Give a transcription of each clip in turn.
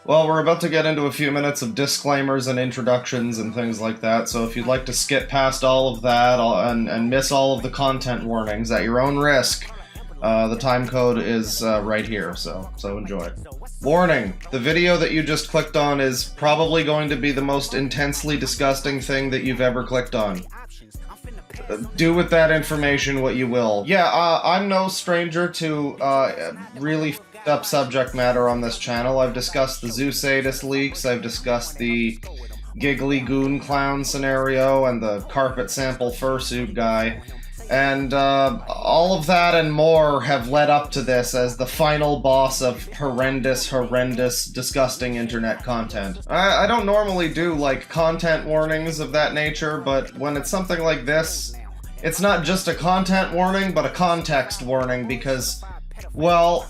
Well, we're about to get into a few minutes of disclaimers and introductions and things like that, so if you'd like to skip past all of that and miss all of the content warnings at your own risk, the time code is right here, so enjoy. Warning, the video that you just clicked on is probably going to be the most intensely disgusting thing that you've ever clicked on. Do with that information what you will. Yeah, I'm no stranger to really up subject matter on this channel. I've discussed the Zoo Sadist leaks, I've discussed the Giggly Goon Clown scenario, and the carpet sample fursuit guy, and all of that and more have led up to this as the final boss of horrendous, disgusting internet content. I don't normally do, like, content warnings of that nature, but when it's something like this, it's not just a content warning, but a context warning, because, well,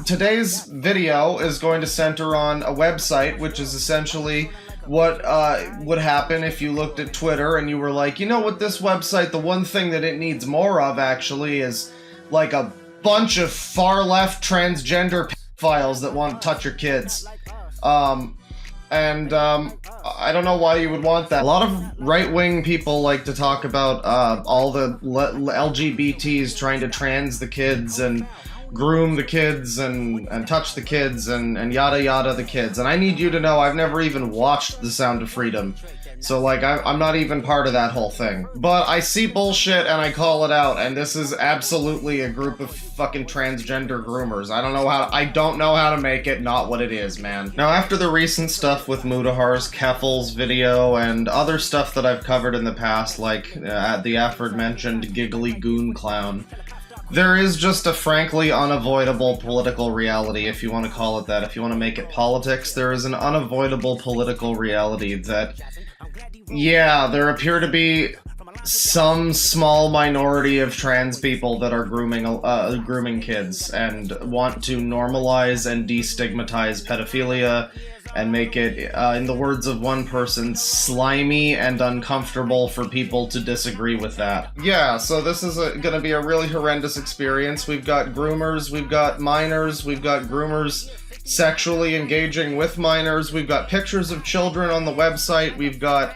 today's video is going to center on a website, which is essentially what would happen if you looked at Twitter and you were like, you know what, this website, the one thing that it needs more of, actually, is, like, a bunch of far-left transgender pedophiles that want to touch your kids. I don't know why you would want that. A lot of right-wing people like to talk about all the LGBTs trying to trans the kids and groom the kids and touch the kids and yada yada the kids. And I need you to know I've never even watched The Sound of Freedom. So, like, I'm not even part of that whole thing. But I see bullshit and I call it out, and this is absolutely a group of fucking transgender groomers. I don't know how to make it not what it is, man. Now, after the recent stuff with Mudahar's Keffel's video and other stuff that I've covered in the past, like the aforementioned Giggly Goon Clown, there is just a frankly unavoidable political reality, if you want to call it that. If you want to make it politics, there is an unavoidable political reality that, yeah, there appear to be some small minority of trans people that are grooming kids and want to normalize and destigmatize pedophilia and make it, in the words of one person, slimy and uncomfortable for people to disagree with that. Yeah, so this is gonna be a really horrendous experience. We've got groomers, we've got minors, we've got groomers sexually engaging with minors, we've got pictures of children on the website, we've got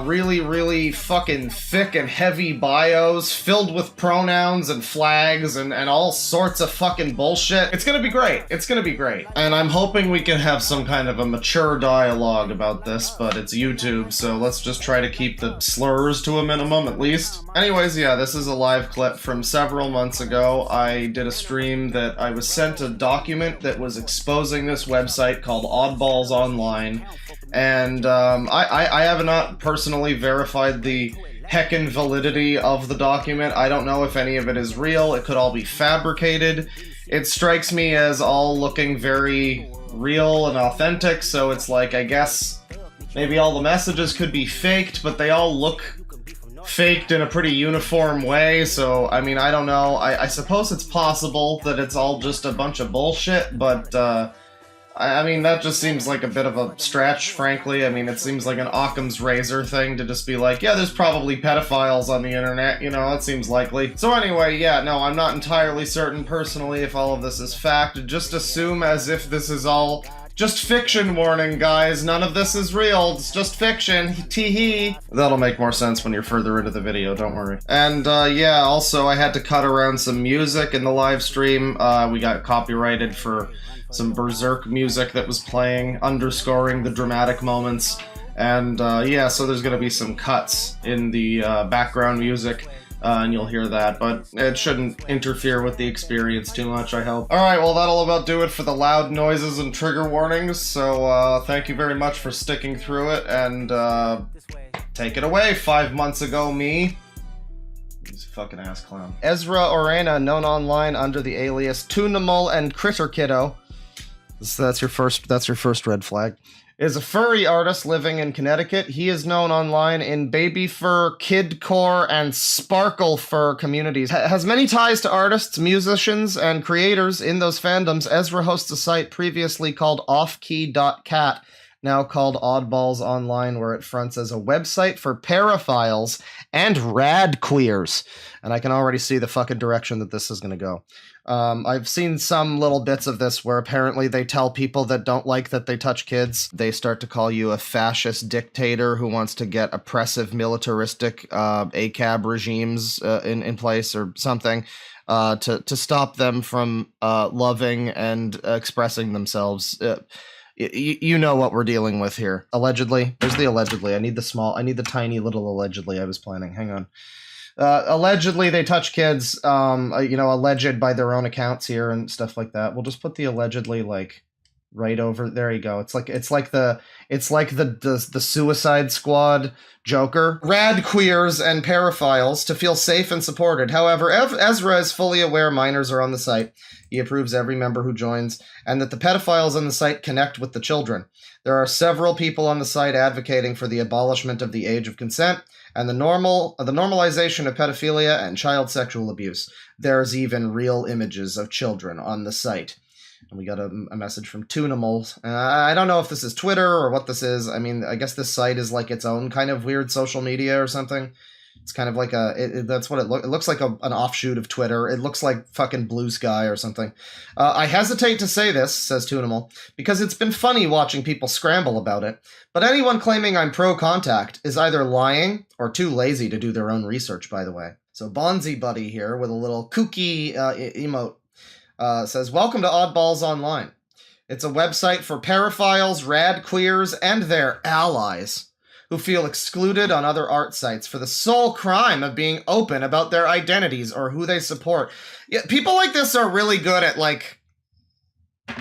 really fucking thick and heavy bios filled with pronouns and flags and all sorts of fucking bullshit. It's gonna be great. It's gonna be great. And I'm hoping we can have some kind of a mature dialogue about this, but it's YouTube, so let's just try to keep the slurs to a minimum at least. Anyways, yeah, this is a live clip from several months ago. I did a stream that I was sent a document that was exposing this website called Oddballs Online. And I have not personally verified the heckin' validity of the document. I don't know if any of it is real. It could all be fabricated. It strikes me as all looking very real and authentic, so it's like, I guess maybe all the messages could be faked, but they all look faked in a pretty uniform way, so, I mean, I don't know. I suppose it's possible that it's all just a bunch of bullshit, but, I mean, that just seems like a bit of a stretch, frankly. I mean, it seems like an Occam's razor thing to just be like, yeah, there's probably pedophiles on the internet, you know, it seems likely. So anyway, yeah, no, I'm not entirely certain personally if all of this is fact. Just assume as if this is all just fiction. Warning, guys, none of this is real, it's just fiction, tee-hee. That'll make more sense when you're further into the video, don't worry. And, yeah, also, I had to cut around some music in the live stream. We got copyrighted for some berserk music that was playing, underscoring the dramatic moments. And, yeah, so there's gonna be some cuts in the background music, and you'll hear that, but it shouldn't interfere with the experience too much, I hope. Alright, well, that'll about do it for the loud noises and trigger warnings, so, thank you very much for sticking through it, and, take it away, 5 months ago, me. He's a fucking ass clown. Ezra Orena, known online under the alias Tunamul and Critter Kiddo. That's your first red flag. Is a furry artist living in Connecticut. He is known online in baby fur, kidcore, and sparkle fur communities. Has many ties to artists, musicians, and creators in those fandoms. Ezra hosts a site previously called offkey.cat now called Oddballs Online, where it fronts as a website for paraphiles and rad queers. And I can already see the fucking direction that this is going to go. I've seen some little bits of this where apparently they tell people that don't like that they touch kids, they start to call you a fascist dictator who wants to get oppressive militaristic ACAB regimes in place or something to stop them from loving and expressing themselves. You know what we're dealing with here. Allegedly. There's the allegedly. I need the tiny little allegedly I was planning. Hang on. Allegedly they touch kids, alleged by their own accounts here and stuff like that. We'll just put the allegedly like right over there. You go. It's like the Suicide Squad Joker. Rad queers and paraphiles to feel safe and supported. However, Ezra is fully aware minors are on the site. He approves every member who joins, and that the pedophiles on the site connect with the children. There are several people on the site advocating for the abolishment of the age of consent and the normalization of pedophilia and child sexual abuse. There's even real images of children on the site. And we got a message from Tunimals. I don't know if this is Twitter or what this is. I mean, I guess this site is like its own kind of weird social media or something. It's kind of like that's what it looks like, an offshoot of Twitter. It looks like fucking Blue Sky or something. I hesitate to say this, says Tunimal, because it's been funny watching people scramble about it. But anyone claiming I'm pro-contact is either lying or too lazy to do their own research, by the way. So Bonzi Buddy here with a little kooky emote says, welcome to Oddballs Online. It's a website for paraphiles, rad queers, and their allies who feel excluded on other art sites for the sole crime of being open about their identities or who they support. Yeah, people like this are really good at, like,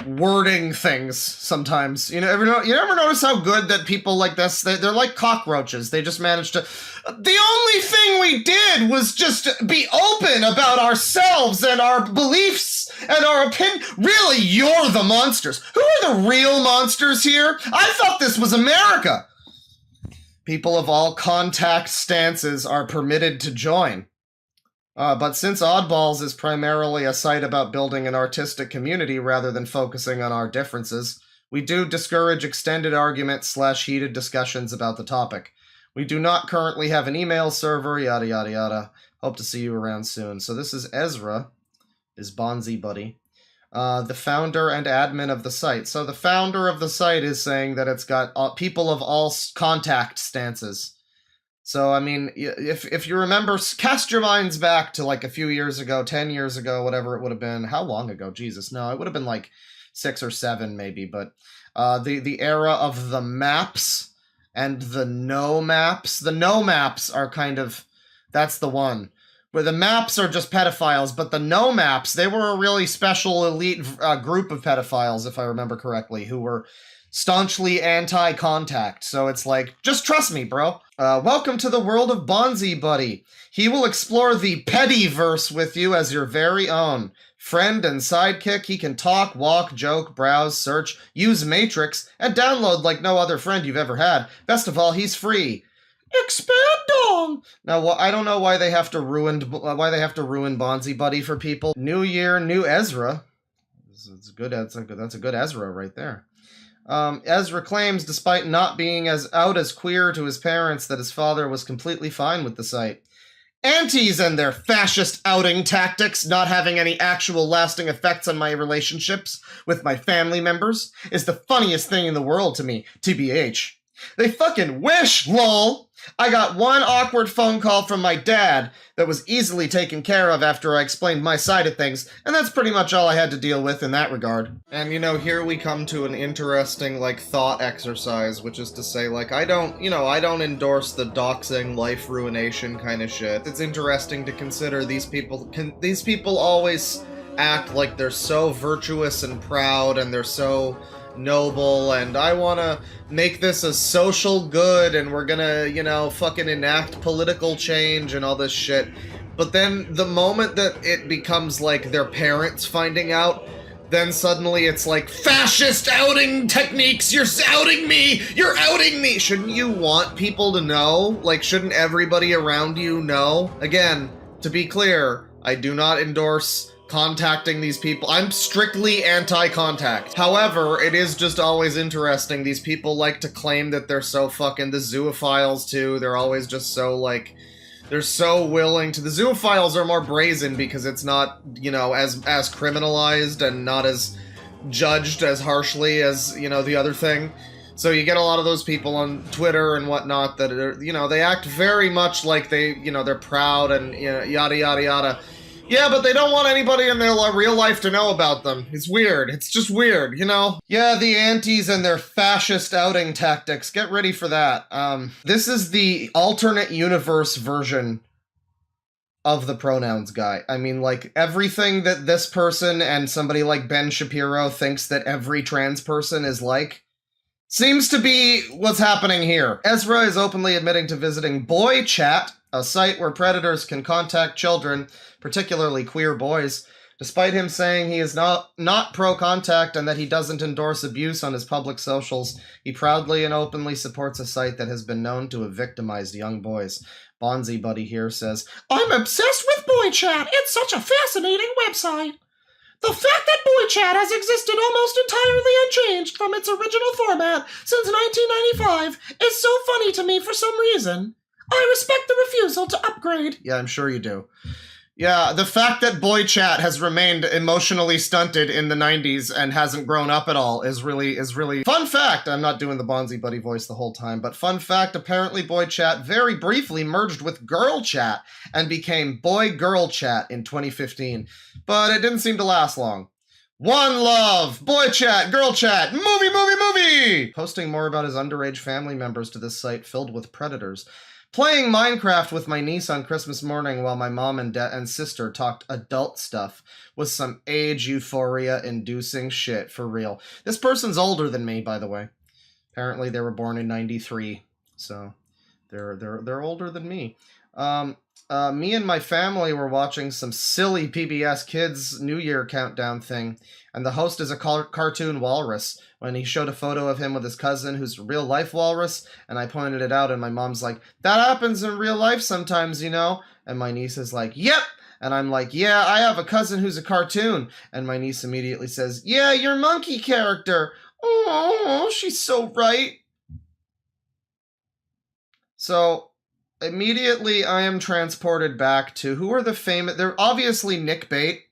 wording things sometimes. You ever notice how good that people like this, they're like cockroaches. They just manage to... The only thing we did was just be open about ourselves and our beliefs and our opinion. Really, you're the monsters. Who are the real monsters here? I thought this was America. People of all contact stances are permitted to join. But since Oddballs is primarily a site about building an artistic community rather than focusing on our differences, we do discourage extended arguments / heated discussions about the topic. We do not currently have an email server, yada yada yada. Hope to see you around soon. So this is Ezra, is Bonzi Buddy, the founder and admin of the site. So the founder of the site is saying that it's got people of all contact stances. So, I mean, if you remember, cast your minds back to like a few years ago, 10 years ago, whatever it would have been. How long ago? Jesus, no, it would have been like 6 or 7 maybe. But the era of the maps and the no maps. The no maps are kind of, that's the one. Where the maps are just pedophiles, but the no maps, they were a really special elite group of pedophiles, if I remember correctly, who were staunchly anti-contact. So it's like, just trust me, bro. Welcome to the world of Bonzi Buddy. He will explore the pediverse with you as your very own. Friend and sidekick, he can talk, walk, joke, browse, search, use Matrix, and download like no other friend you've ever had. Best of all, he's free. Expand on. Now, I don't know why they have to ruin Bonzi Buddy for people. New year, new Ezra. That's a good Ezra right there. Ezra claims, despite not being as queer to his parents, that his father was completely fine with the site. Aunties and their fascist outing tactics not having any actual lasting effects on my relationships with my family members is the funniest thing in the world to me, TBH. They fucking wish, lol! I got one awkward phone call from my dad that was easily taken care of after I explained my side of things, and that's pretty much all I had to deal with in that regard. And, here we come to an interesting, thought exercise, which is to say, I don't endorse the doxing, life ruination kind of shit. It's interesting to consider these people always act like they're so virtuous and proud, and they're so noble, and I wanna make this a social good, and we're gonna, fucking enact political change and all this shit. But then the moment that it becomes their parents finding out, then suddenly it's fascist outing techniques, you're outing me! Shouldn't you want people to know? Shouldn't everybody around you know? Again, to be clear, I do not endorse contacting these people. I'm strictly anti-contact. However, it is just always interesting. These people like to claim that they're so fucking the zoophiles too. They're always just so like, they're so willing to. The zoophiles are more brazen because it's not, you know, as criminalized and not as judged as harshly as, you know, the other thing. So you get a lot of those people on Twitter and whatnot that are, you know, they act very much like they, you know, they're proud and, you know, yada yada yada. Yeah, but they don't want anybody in their real life to know about them. It's weird. It's just weird, you know? Yeah, the antis and their fascist outing tactics. Get ready for that. This is the alternate universe version of the pronouns guy. I mean, like, everything that this person and somebody like Ben Shapiro thinks that every trans person is like, seems to be what's happening here. Ezra is openly admitting to visiting Boy Chat, a site where predators can contact children, particularly queer boys. Despite him saying he is not pro-contact and that he doesn't endorse abuse on his public socials, he proudly and openly supports a site that has been known to have victimized young boys. Bonzi Buddy here says, "I'm obsessed with Boy Chat. It's such a fascinating website. The fact that Boy Chat has existed almost entirely unchanged from its original format since 1995 is so funny to me for some reason. I respect the refusal to upgrade." Yeah, I'm sure you do. Yeah, the fact that Boy Chat has remained emotionally stunted in the 90s and hasn't grown up at all is really... Fun fact! I'm not doing the Bonzi Buddy voice the whole time, but fun fact, apparently Boy Chat very briefly merged with Girl Chat and became Boy Girl Chat in 2015. But it didn't seem to last long. One love! Boy Chat, Girl Chat, movie! Posting more about his underage family members to this site filled with predators. Playing Minecraft with my niece on Christmas morning while my mom and sister talked adult stuff was some age euphoria-inducing shit, for real. This person's older than me, by the way. Apparently they were born in 93, so they're older than me. Me and my family were watching some silly PBS Kids New Year countdown thing, and the host is a cartoon walrus. When he showed a photo of him with his cousin, who's a real-life walrus, and I pointed it out, and my mom's like, "That happens in real life sometimes, you know?" And my niece is like, "Yep!" And I'm like, "Yeah, I have a cousin who's a cartoon." And my niece immediately says, "Yeah, your monkey character. Oh, she's so right." So, immediately I am transported back to, who are the famous... They're obviously Nick Bait.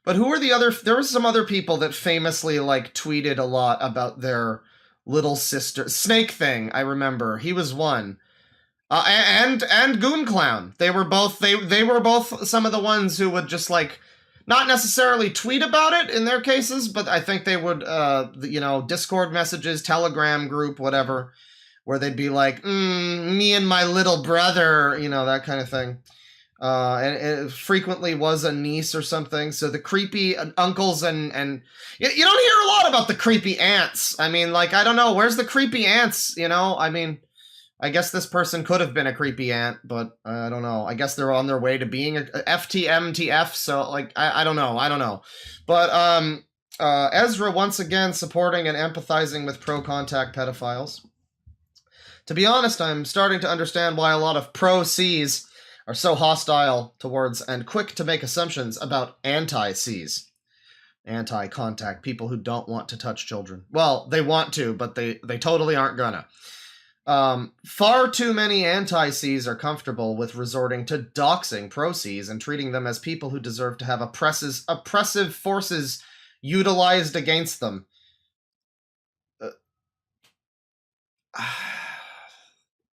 But who are the other... There were some other people that famously, like, tweeted a lot about their little sister... Snake Thing, I remember. He was one. And Goon Clown. They were both... They were both some of the ones who would just, like... Not necessarily tweet about it in their cases, but I think they would, you know, Discord messages, Telegram group, whatever, where they'd be like, me and my little brother, you know, that kind of thing. And it frequently was a niece or something. So the creepy uncles and you don't hear a lot about the creepy aunts. I mean, like, I don't know, where's the creepy aunts? You know, I mean, I guess this person could have been a creepy aunt, but I don't know. I guess they're on their way to being a FTMTF. So like, I don't know. But Ezra once again supporting and empathizing with pro-contact pedophiles. To be honest, I'm starting to understand why a lot of pro-Cs are so hostile towards and quick to make assumptions about anti-Cs. Anti-contact, people who don't want to touch children. Well, they want to, but they totally aren't gonna. Far too many anti-Cs are comfortable with resorting to doxing pro-Cs and treating them as people who deserve to have oppressive forces utilized against them.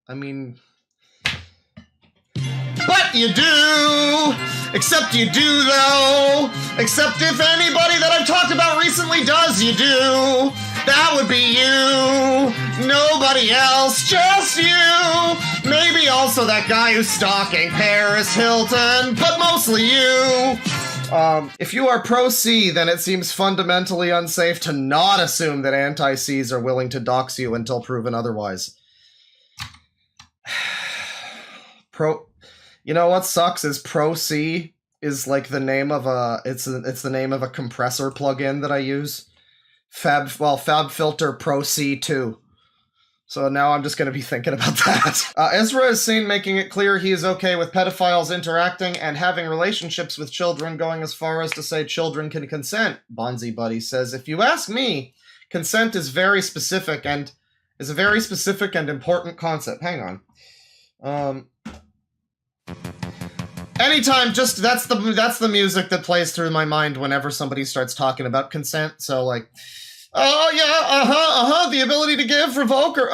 I mean... But you do! Except you do, though! Except if anybody that I've talked about recently does, you do! That would be you! Nobody else, just you! Maybe also that guy who's stalking Paris Hilton, but mostly you! If you are pro-C, then it seems fundamentally unsafe to not assume that anti-Cs are willing to dox you until proven otherwise. You know what sucks is Pro-C is like the name of a... It's the name of a compressor plugin that I use. FabFilter Pro-C 2. So now I'm just going to be thinking about that. Ezra is seen making it clear he is okay with pedophiles interacting and having relationships with children, going as far as to say children can consent. Bonzi Buddy says, if you ask me, consent is very specific and is a very specific and important concept. Hang on. Anytime, just that's the music that plays through my mind whenever somebody starts talking about consent. So like, oh yeah, the ability to give, revoke, or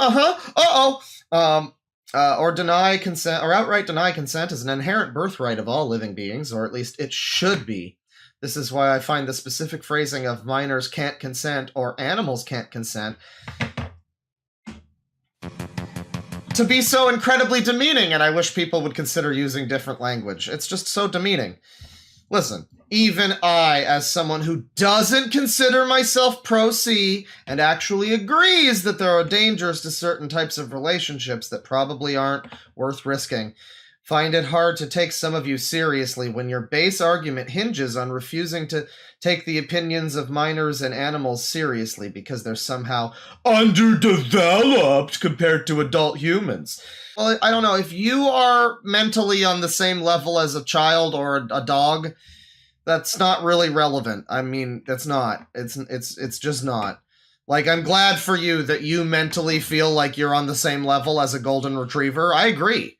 or deny consent, or outright deny consent is an inherent birthright of all living beings, or at least it should be. This is why I find the specific phrasing of minors can't consent or animals can't consent to be so incredibly demeaning, and I wish people would consider using different language. It's just so demeaning. Listen, even I, as someone who doesn't consider myself pro-C and actually agrees that there are dangers to certain types of relationships that probably aren't worth risking, find it hard to take some of you seriously when your base argument hinges on refusing to take the opinions of minors and animals seriously because they're somehow underdeveloped compared to adult humans. Well, I don't know. If you are mentally on the same level as a child or a dog, that's not really relevant. I mean, that's not. It's just not. Like, I'm glad for you that you mentally feel like you're on the same level as a golden retriever. I agree.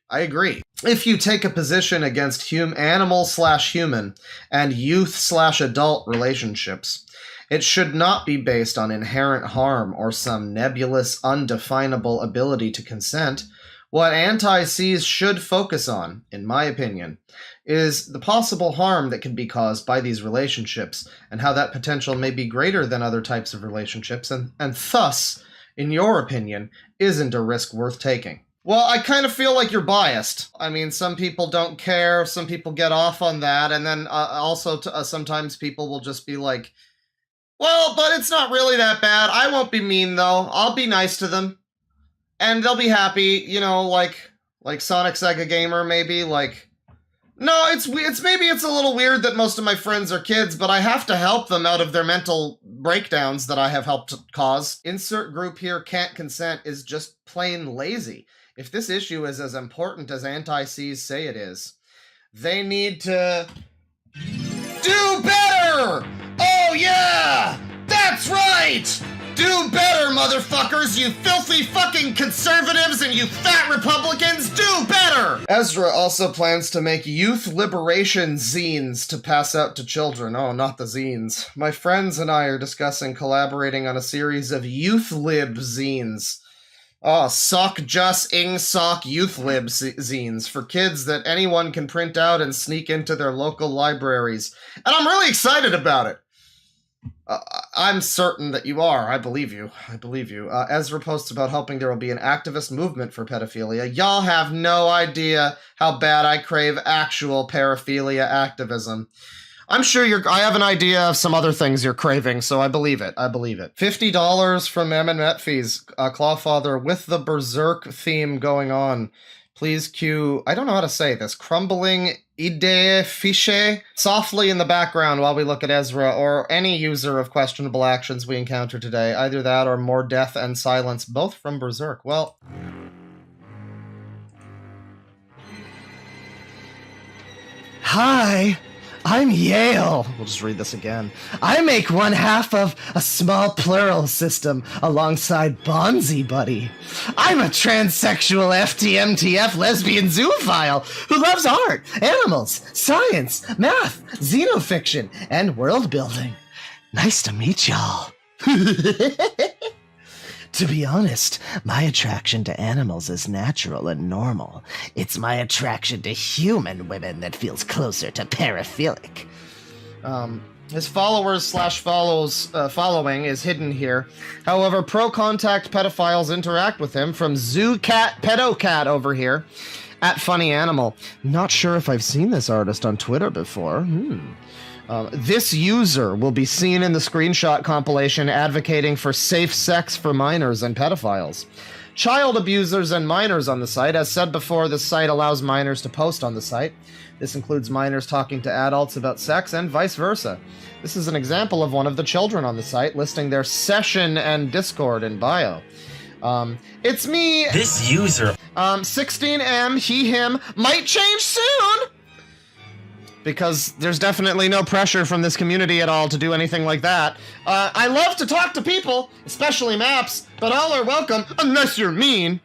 If you take a position against animal/human and youth/adult relationships, it should not be based on inherent harm or some nebulous, undefinable ability to consent. What anti-Cs should focus on, in my opinion, is the possible harm that can be caused by these relationships and how that potential may be greater than other types of relationships and thus, in your opinion, isn't a risk worth taking. Well, I kind of feel like you're biased. I mean, some people don't care, some people get off on that, and then also sometimes people will just be like, well, but it's not really that bad. I won't be mean, though. I'll be nice to them. And they'll be happy, you know, like Sonic Sega Gamer, maybe, like... No, it's maybe it's a little weird that most of my friends are kids, but I have to help them out of their mental breakdowns that I have helped cause. Insert group here can't consent is just plain lazy. If this issue is as important as anti-Cs say it is, they need to do better! Oh yeah! That's right! Do better, motherfuckers, you filthy fucking conservatives and you fat Republicans, do better! Ezra also plans to make youth liberation zines to pass out to children. Oh, not the zines. My friends and I are discussing collaborating on a series of youth lib zines. Oh, sock just ing sock youth lib zines for kids that anyone can print out and sneak into their local libraries. And I'm really excited about it. I'm certain that you are. I believe you. Ezra posts about hoping there will be an activist movement for pedophilia. Y'all have no idea how bad I crave actual paraphilia activism. I'm sure I have an idea of some other things you're craving, so I believe it. $50 from M&M fees. Clawfather with the Berserk theme going on. Please cue, I don't know how to say this, crumbling idee fiche softly in the background while we look at Ezra or any user of questionable actions we encounter today. Either that or more death and silence, both from Berserk. Well... Hi! I'm Yale. We'll just read this again. I make one half of a small plural system alongside Bonzi Buddy. I'm a transsexual FTMTF lesbian zoophile who loves art, animals, science, math, xenofiction, and world building. Nice to meet y'all. To be honest, my attraction to animals is natural and normal. It's my attraction to human women that feels closer to paraphilic. His following is hidden here. However, pro-contact pedophiles interact with him from ZooCat Pedocat over here at Funny Animal. Not sure if I've seen this artist on Twitter before. This user will be seen in the screenshot compilation advocating for safe sex for minors and pedophiles. Child abusers and minors on the site. As said before, this site allows minors to post on the site. This includes minors talking to adults about sex and vice versa. This is an example of one of the children on the site listing their session and Discord in bio. It's me. This user. 16M, he, him, might change soon! Because there's definitely no pressure from this community at all to do anything like that. I love to talk to people, especially maps, but all are welcome, unless you're mean.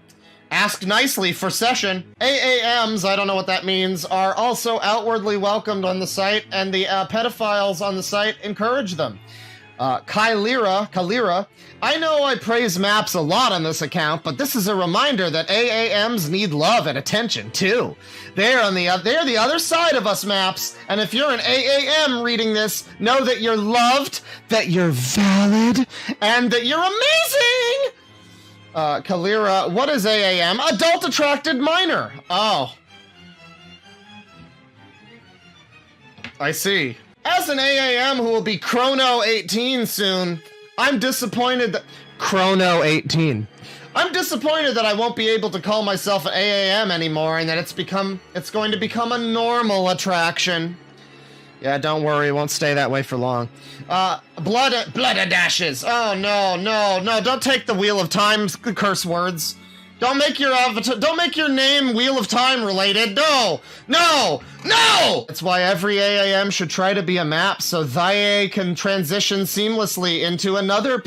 Ask nicely for session. AAMs, I don't know what that means, are also outwardly welcomed on the site, and the pedophiles on the site encourage them. Kylira, I know I praise maps a lot on this account, but this is a reminder that AAMs need love and attention too. They're the other side of us maps, and if you're an AAM reading this, know that you're loved, that you're valid, and that you're amazing! Kylira, what is AAM? Adult Attracted Minor. Oh. I see. As an AAM who will be Chrono 18 soon, I'm disappointed that... Chrono 18. I'm disappointed that I won't be able to call myself an AAM anymore and that it's going to become a normal attraction. Yeah, don't worry, it won't stay that way for long. Blood dashes. Oh, no, don't take the Wheel of Time curse words. Don't make your name Wheel of Time related. No! That's why every AAM should try to be a map so they can transition seamlessly into another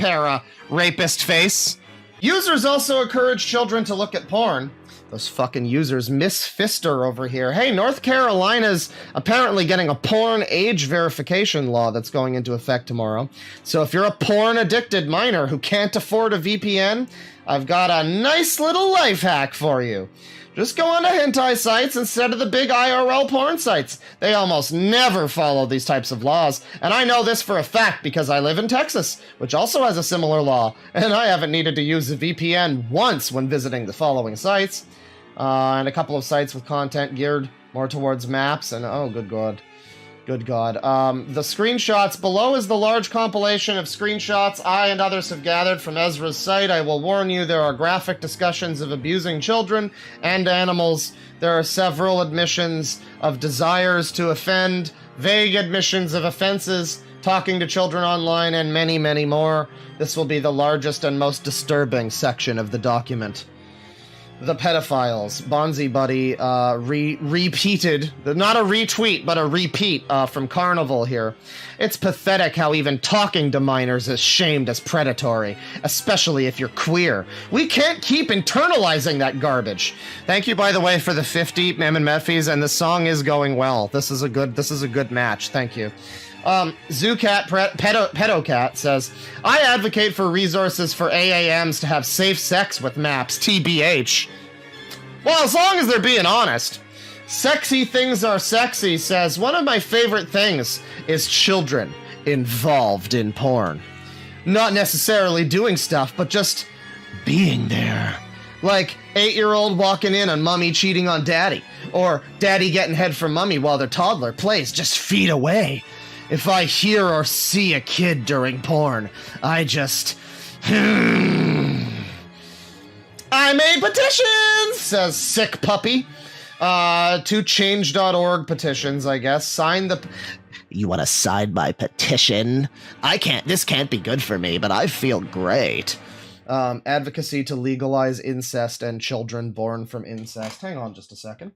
rapist face. Users also encourage children to look at porn. Those fucking users. Miss Fister over here. Hey, North Carolina's apparently getting a porn age verification law that's going into effect tomorrow. So if you're a porn-addicted minor who can't afford a VPN, I've got a nice little life hack for you. Just go on to hentai sites instead of the big IRL porn sites. They almost never follow these types of laws, and I know this for a fact because I live in Texas, which also has a similar law, and I haven't needed to use a VPN once when visiting the following sites. And a couple of sites with content geared more towards maps, and oh, good God. Good God. The screenshots below is the large compilation of screenshots I and others have gathered from Ezra's site. I will warn you, there are graphic discussions of abusing children and animals. There are several admissions of desires to offend, vague admissions of offenses, talking to children online, and many, many more. This will be the largest and most disturbing section of the document. The pedophiles. Bonzi Buddy repeated, not a retweet, but a repeat from Carnival here. It's pathetic how even talking to minors is shamed as predatory, especially if you're queer. We can't keep internalizing that garbage. Thank you, by the way, for the 50 Meffis, and the song is going well. This is a good match. Thank you. Zoocat Pedocat says, I advocate for resources for AAMs to have safe sex with maps, TBH. Well, as long as they're being honest. Sexy Things Are Sexy says, one of my favorite things is children involved in porn. Not necessarily doing stuff, but just being there. Like 8-year-old walking in on mommy cheating on daddy, or daddy getting head from mommy while their toddler plays just feet away. If I hear or see a kid during porn, I just... I made petitions, says Sick Puppy. To change.org petitions, I guess. Sign the... You want to sign my petition? This can't be good for me, but I feel great. Advocacy to legalize incest and children born from incest. Hang on just a second.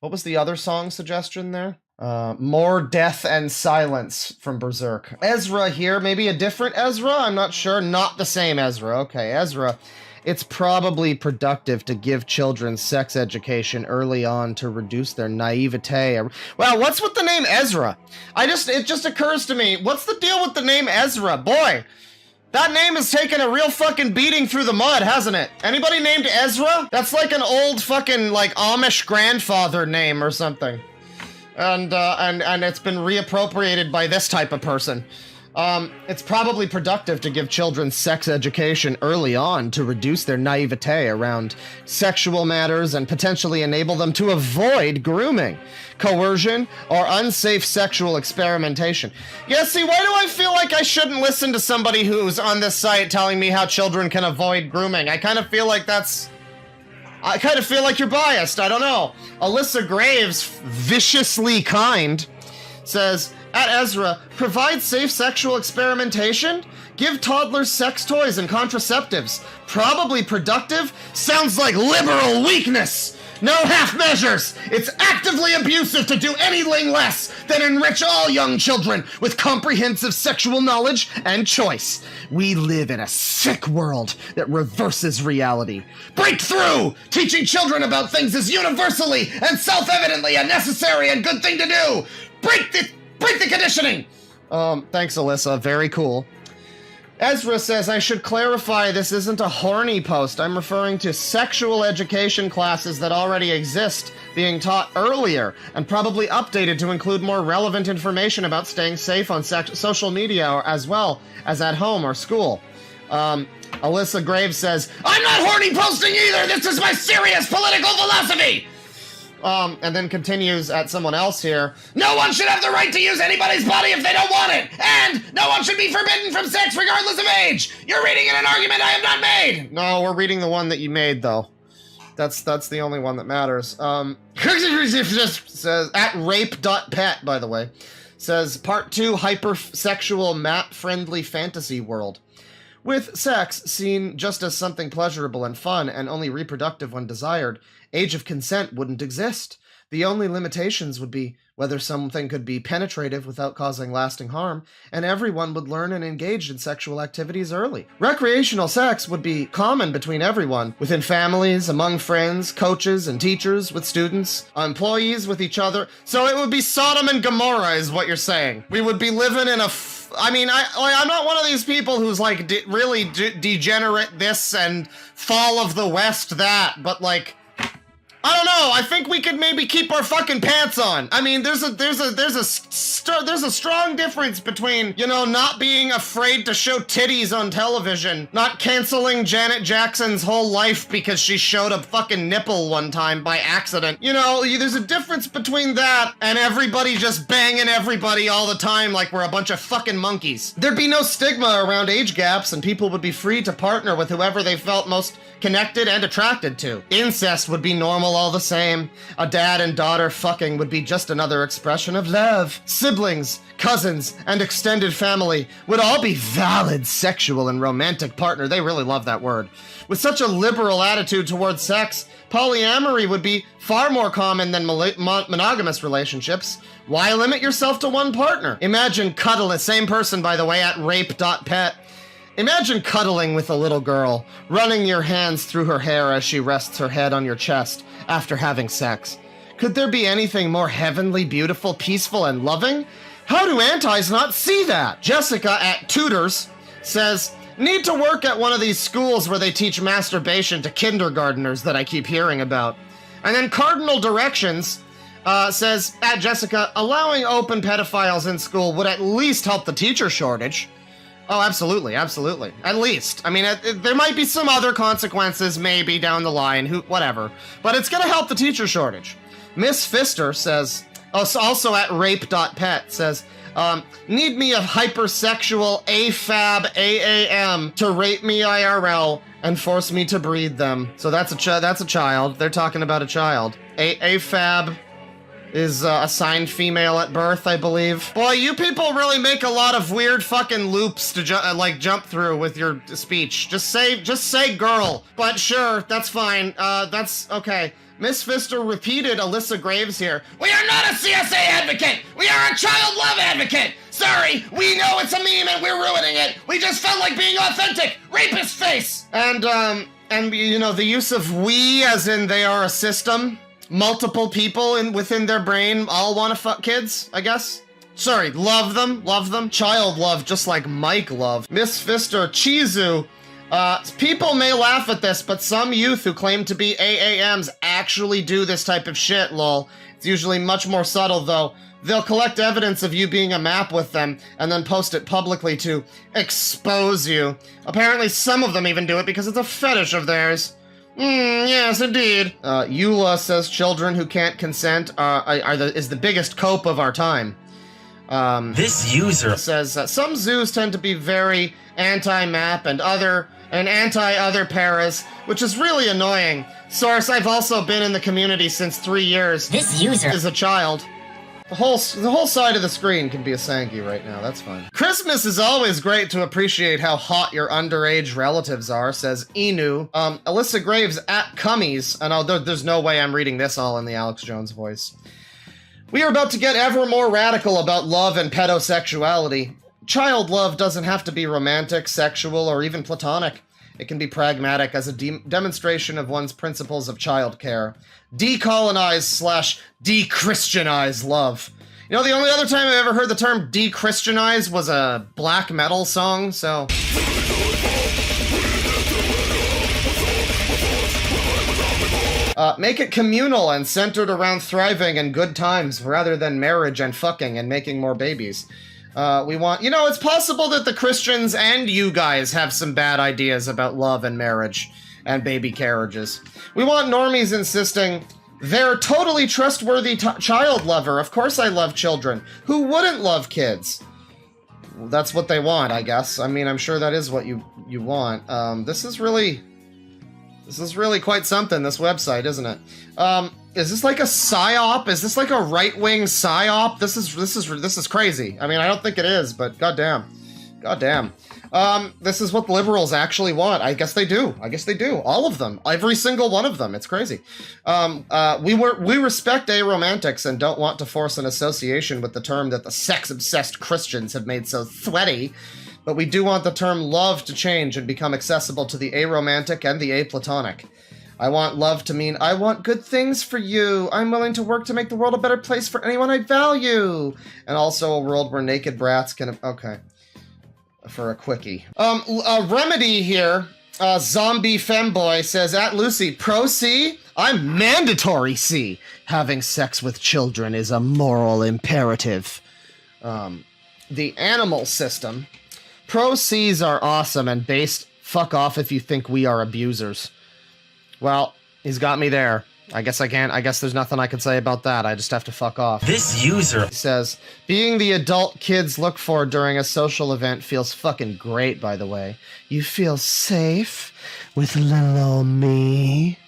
What was the other song suggestion there? More Death and Silence from Berserk. Ezra here, maybe a different Ezra? I'm not sure. Not the same Ezra. Okay, Ezra. It's probably productive to give children sex education early on to reduce their naivete. Well, what's with the name Ezra? It just occurs to me, what's the deal with the name Ezra? Boy, that name has taken a real fucking beating through the mud, hasn't it? Anybody named Ezra? That's like an old fucking, like, Amish grandfather name or something. And it's been reappropriated by this type of person. It's probably productive to give children sex education early on to reduce their naivete around sexual matters and potentially enable them to avoid grooming, coercion, or unsafe sexual experimentation. Yeah, see, why do I feel like I shouldn't listen to somebody who's on this site telling me how children can avoid grooming? I kind of feel like you're biased. I don't know. Alyssa Graves, viciously kind, says, At Ezra, provide safe sexual experimentation? Give toddlers sex toys and contraceptives. Probably productive? Sounds like liberal weakness! No half measures! It's actively abusive to do anything less than enrich all young children with comprehensive sexual knowledge and choice. We live in a sick world that reverses reality. Break through! Teaching children about things is universally and self-evidently a necessary and good thing to do! Break the conditioning! Thanks, Alyssa. Very cool. Ezra says, I should clarify this isn't a horny post. I'm referring to sexual education classes that already exist being taught earlier and probably updated to include more relevant information about staying safe on social media as well as at home or school. Alyssa Graves says, I'm not horny posting either! This is my serious political philosophy! And then continues at someone else here. No one should have the right to use anybody's body if they don't want it! And no one should be forbidden from sex regardless of age! You're reading in an argument I have not made! No, we're reading the one that you made, though. That's the only one that matters. Says, at rape.pet, by the way, says, Part 2, hypersexual map-friendly fantasy world. With sex seen just as something pleasurable and fun and only reproductive when desired, age of consent wouldn't exist. The only limitations would be whether something could be penetrative without causing lasting harm, and everyone would learn and engage in sexual activities early. Recreational sex would be common between everyone, within families, among friends, coaches and teachers, with students, employees, with each other. So it would be Sodom and Gomorrah is what you're saying. We would be living in a I'm not one of these people who's like really degenerate this and fall of the West that, but like, I don't know. I think we could maybe keep our fucking pants on. I mean, there's a strong difference between, you know, not being afraid to show titties on television, not canceling Janet Jackson's whole life because she showed a fucking nipple one time by accident. You know, there's a difference between that and everybody just banging everybody all the time like we're a bunch of fucking monkeys. There'd be no stigma around age gaps and people would be free to partner with whoever they felt most connected and attracted to. Incest would be normal all the same. A dad and daughter fucking would be just another expression of love. Siblings, cousins, and extended family would all be valid sexual and romantic partner. They really love that word. With such a liberal attitude towards sex, polyamory would be far more common than monogamous relationships. Why limit yourself to one partner? Imagine cuddling, same person by the way, at rape.pet. Imagine cuddling with a little girl, running your hands through her hair as she rests her head on your chest after having sex. Could there be anything more heavenly, beautiful, peaceful, and loving? How do antis not see that? Jessica at Tutors says, need to work at one of these schools where they teach masturbation to kindergarteners that I keep hearing about. And then Cardinal Directions says, at Jessica, allowing open pedophiles in school would at least help the teacher shortage. Oh, absolutely, absolutely. At least. I mean, there might be some other consequences maybe down the line, whatever. But it's gonna help the teacher shortage. Miss Pfister says, also at rape.pet, says, need me a hypersexual AFAB AAM to rape me IRL and force me to breed them. So that's a child. They're talking about a child. AFAB is assigned female at birth, I believe. Boy, you people really make a lot of weird fucking loops to jump through with your speech. Just say girl. But sure, that's fine. That's okay. Miss Pfister repeated Alyssa Graves here. We are not a CSA advocate! We are a child love advocate! Sorry, we know it's a meme and we're ruining it! We just felt like being authentic! Rapist face! And you know, the use of we as in they are a system. Multiple people within their brain all want to fuck kids, I guess. Sorry, love them. Child love, just like Mike love. Miss Pfister, Chizu. People may laugh at this, but some youth who claim to be AAMs actually do this type of shit, lol. It's usually much more subtle, though. They'll collect evidence of you being a map with them, and then post it publicly to expose you. Apparently some of them even do it because it's a fetish of theirs. Yes, indeed. Eula says children who can't consent is the biggest cope of our time. This user says some zoos tend to be very anti-map and anti-other paras, which is really annoying. Source, I've also been in the community since 3 years. This user is a child. The whole side of the screen can be a Stinky right now. That's fine. Christmas is always great to appreciate how hot your underage relatives are, says Inu. Alyssa Graves at Cummies, and there's no way I'm reading this all in the Alex Jones voice. We are about to get ever more radical about love and pedosexuality. Child love doesn't have to be romantic, sexual, or even platonic. It can be pragmatic as a demonstration of one's principles of childcare. Decolonize/de-Christianize love. You know, the only other time I ever heard the term de-Christianize was a black metal song, so... make it communal and centered around thriving and good times rather than marriage and fucking and making more babies. We want, you know, it's possible that the Christians and you guys have some bad ideas about love and marriage and baby carriages. We want normies insisting they're totally trustworthy child lover. Of course I love children. Who wouldn't love kids? Well, that's what they want, I guess. I mean, I'm sure that is what you want. This is really quite something, this website, isn't it? Is this like a psyop? Is this like a right-wing psyop? This is crazy. I mean, I don't think it is, but goddamn. This is what liberals actually want. I guess they do. All of them. Every single one of them. It's crazy. We respect aromantics and don't want to force an association with the term that the sex-obsessed Christians have made so sweaty. But we do want the term love to change and become accessible to the aromantic and the aplatonic. I want love to mean, I want good things for you. I'm willing to work to make the world a better place for anyone I value. And also a world where naked brats can... Okay. For a quickie. A remedy here, Zombie Femboy says, at Lucy, pro C? I'm mandatory C. Having sex with children is a moral imperative. The animal system... Pro Cs are awesome and based fuck off if you think we are abusers. Well, he's got me there. I guess there's nothing I can say about that. I just have to fuck off. This user says, being the adult kids look for during a social event feels fucking great, by the way. You feel safe with little old me.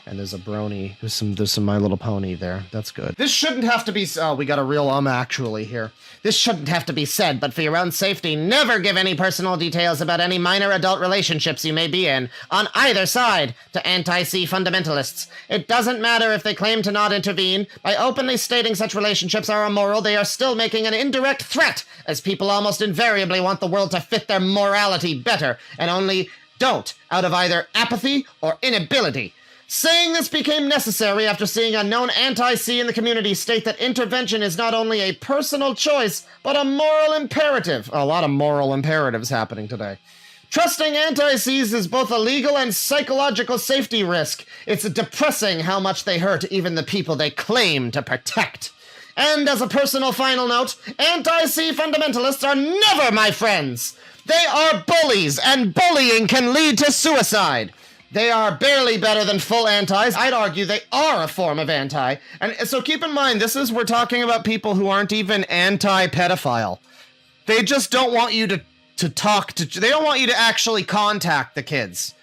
And there's a brony. There's some My Little Pony there. That's good. This shouldn't have to be... Oh, we got a real actually here. This shouldn't have to be said, but for your own safety, never give any personal details about any minor adult relationships you may be in, on either side, to anti-C fundamentalists. It doesn't matter if they claim to not intervene. By openly stating such relationships are immoral, they are still making an indirect threat, as people almost invariably want the world to fit their morality better, and only don't, out of either apathy or inability. Saying this became necessary after seeing a known anti-C in the community state that intervention is not only a personal choice, but a moral imperative. A lot of moral imperatives happening today. Trusting anti-Cs is both a legal and psychological safety risk. It's depressing how much they hurt even the people they claim to protect. And as a personal final note, anti-C fundamentalists are never my friends. They are bullies, and bullying can lead to suicide. They are barely better than full antis. I'd argue they are a form of anti. And so keep in mind, we're talking about people who aren't even anti-pedophile. They just don't want you to talk to... They don't want you to actually contact the kids.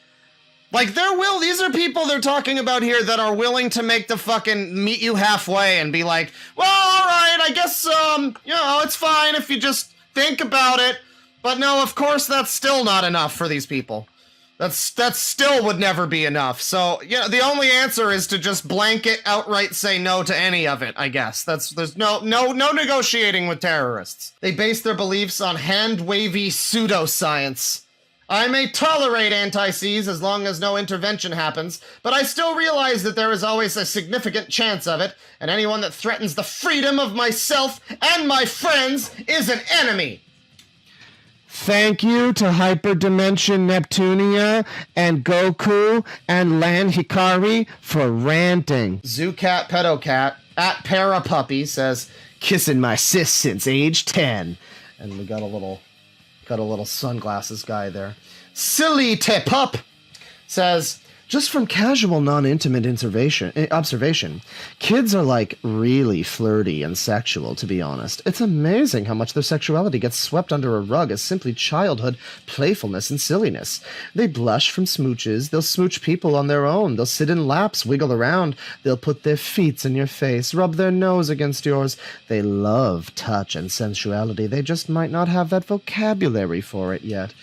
Like, these are people they're talking about here that are willing to make the fucking meet you halfway and be like, well, alright, I guess, it's fine if you just think about it. But no, of course that's still not enough for these people. That still would never be enough. So, the only answer is to just blanket outright say no to any of it, I guess. There's no negotiating with terrorists. They base their beliefs on hand-wavy pseudoscience. I may tolerate anti-Cs as long as no intervention happens, but I still realize that there is always a significant chance of it, and anyone that threatens the freedom of myself and my friends is an enemy. Thank you to Hyperdimension Neptunia and Goku and Lan Hikari for ranting. Zoocat Pedocat at Parapuppy says, kissing my sis since age 10. And we got a little sunglasses guy there. Silly Tip Up says, Just from casual, non-intimate observation, kids are like really flirty and sexual, to be honest. It's amazing how much their sexuality gets swept under a rug as simply childhood playfulness and silliness. They blush from smooches, they'll smooch people on their own, they'll sit in laps, wiggle around, they'll put their feet in your face, rub their nose against yours. They love touch and sensuality, they just might not have that vocabulary for it yet.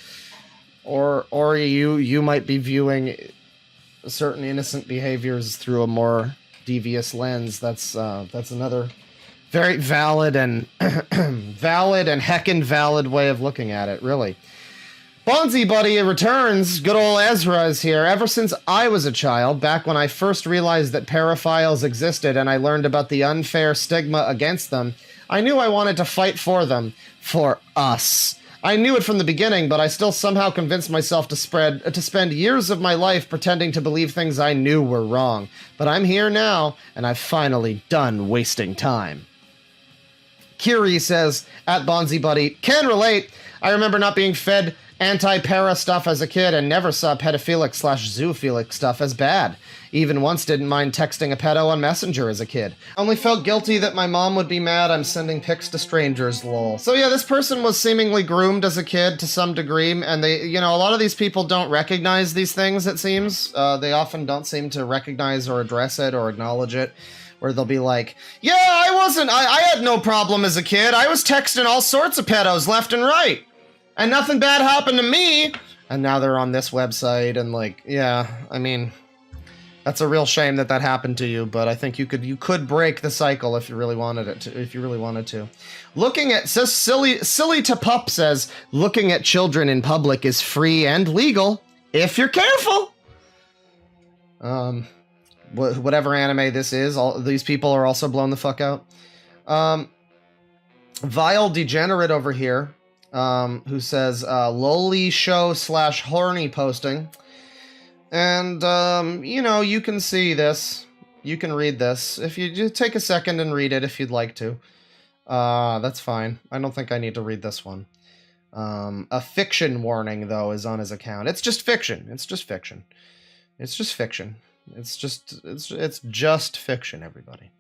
Or you might be viewing certain innocent behaviors through a more devious lens. That's another very valid and heckin' valid way of looking at it, really. Bonzi Buddy returns. Good old Ezra is here. Ever since I was a child, back when I first realized that paraphiles existed and I learned about the unfair stigma against them, I knew I wanted to fight for them. For us. I knew it from the beginning, but I still somehow convinced myself to spend years of my life pretending to believe things I knew were wrong. But I'm here now, and I've finally done wasting time. Kiri says, at Bonzi Buddy, can relate. I remember not being fed anti-para stuff as a kid and never saw pedophilic/zoophilic stuff as bad. Even once didn't mind texting a pedo on Messenger as a kid. Only felt guilty that my mom would be mad I'm sending pics to strangers, lol. So yeah, this person was seemingly groomed as a kid to some degree, and they, a lot of these people don't recognize these things, it seems. They often don't seem to recognize or address it or acknowledge it. Where they'll be like, yeah, I had no problem as a kid. I was texting all sorts of pedos left and right. And nothing bad happened to me. And now they're on this website and like, yeah, I mean, that's a real shame that happened to you, but I think you could break the cycle if you really wanted to. Looking at, says silly to pup says, looking at children in public is free and legal if you're careful. Whatever anime this is, all these people are also blown the fuck out. Vile Degenerate over here, who says, loli show / horny posting. And, you can see this. You can read this. If you just take a second and read it if you'd like to. That's fine. I don't think I need to read this one. A fiction warning, though, is on his account. It's just fiction. It's just fiction. It's just fiction. It's just fiction, everybody.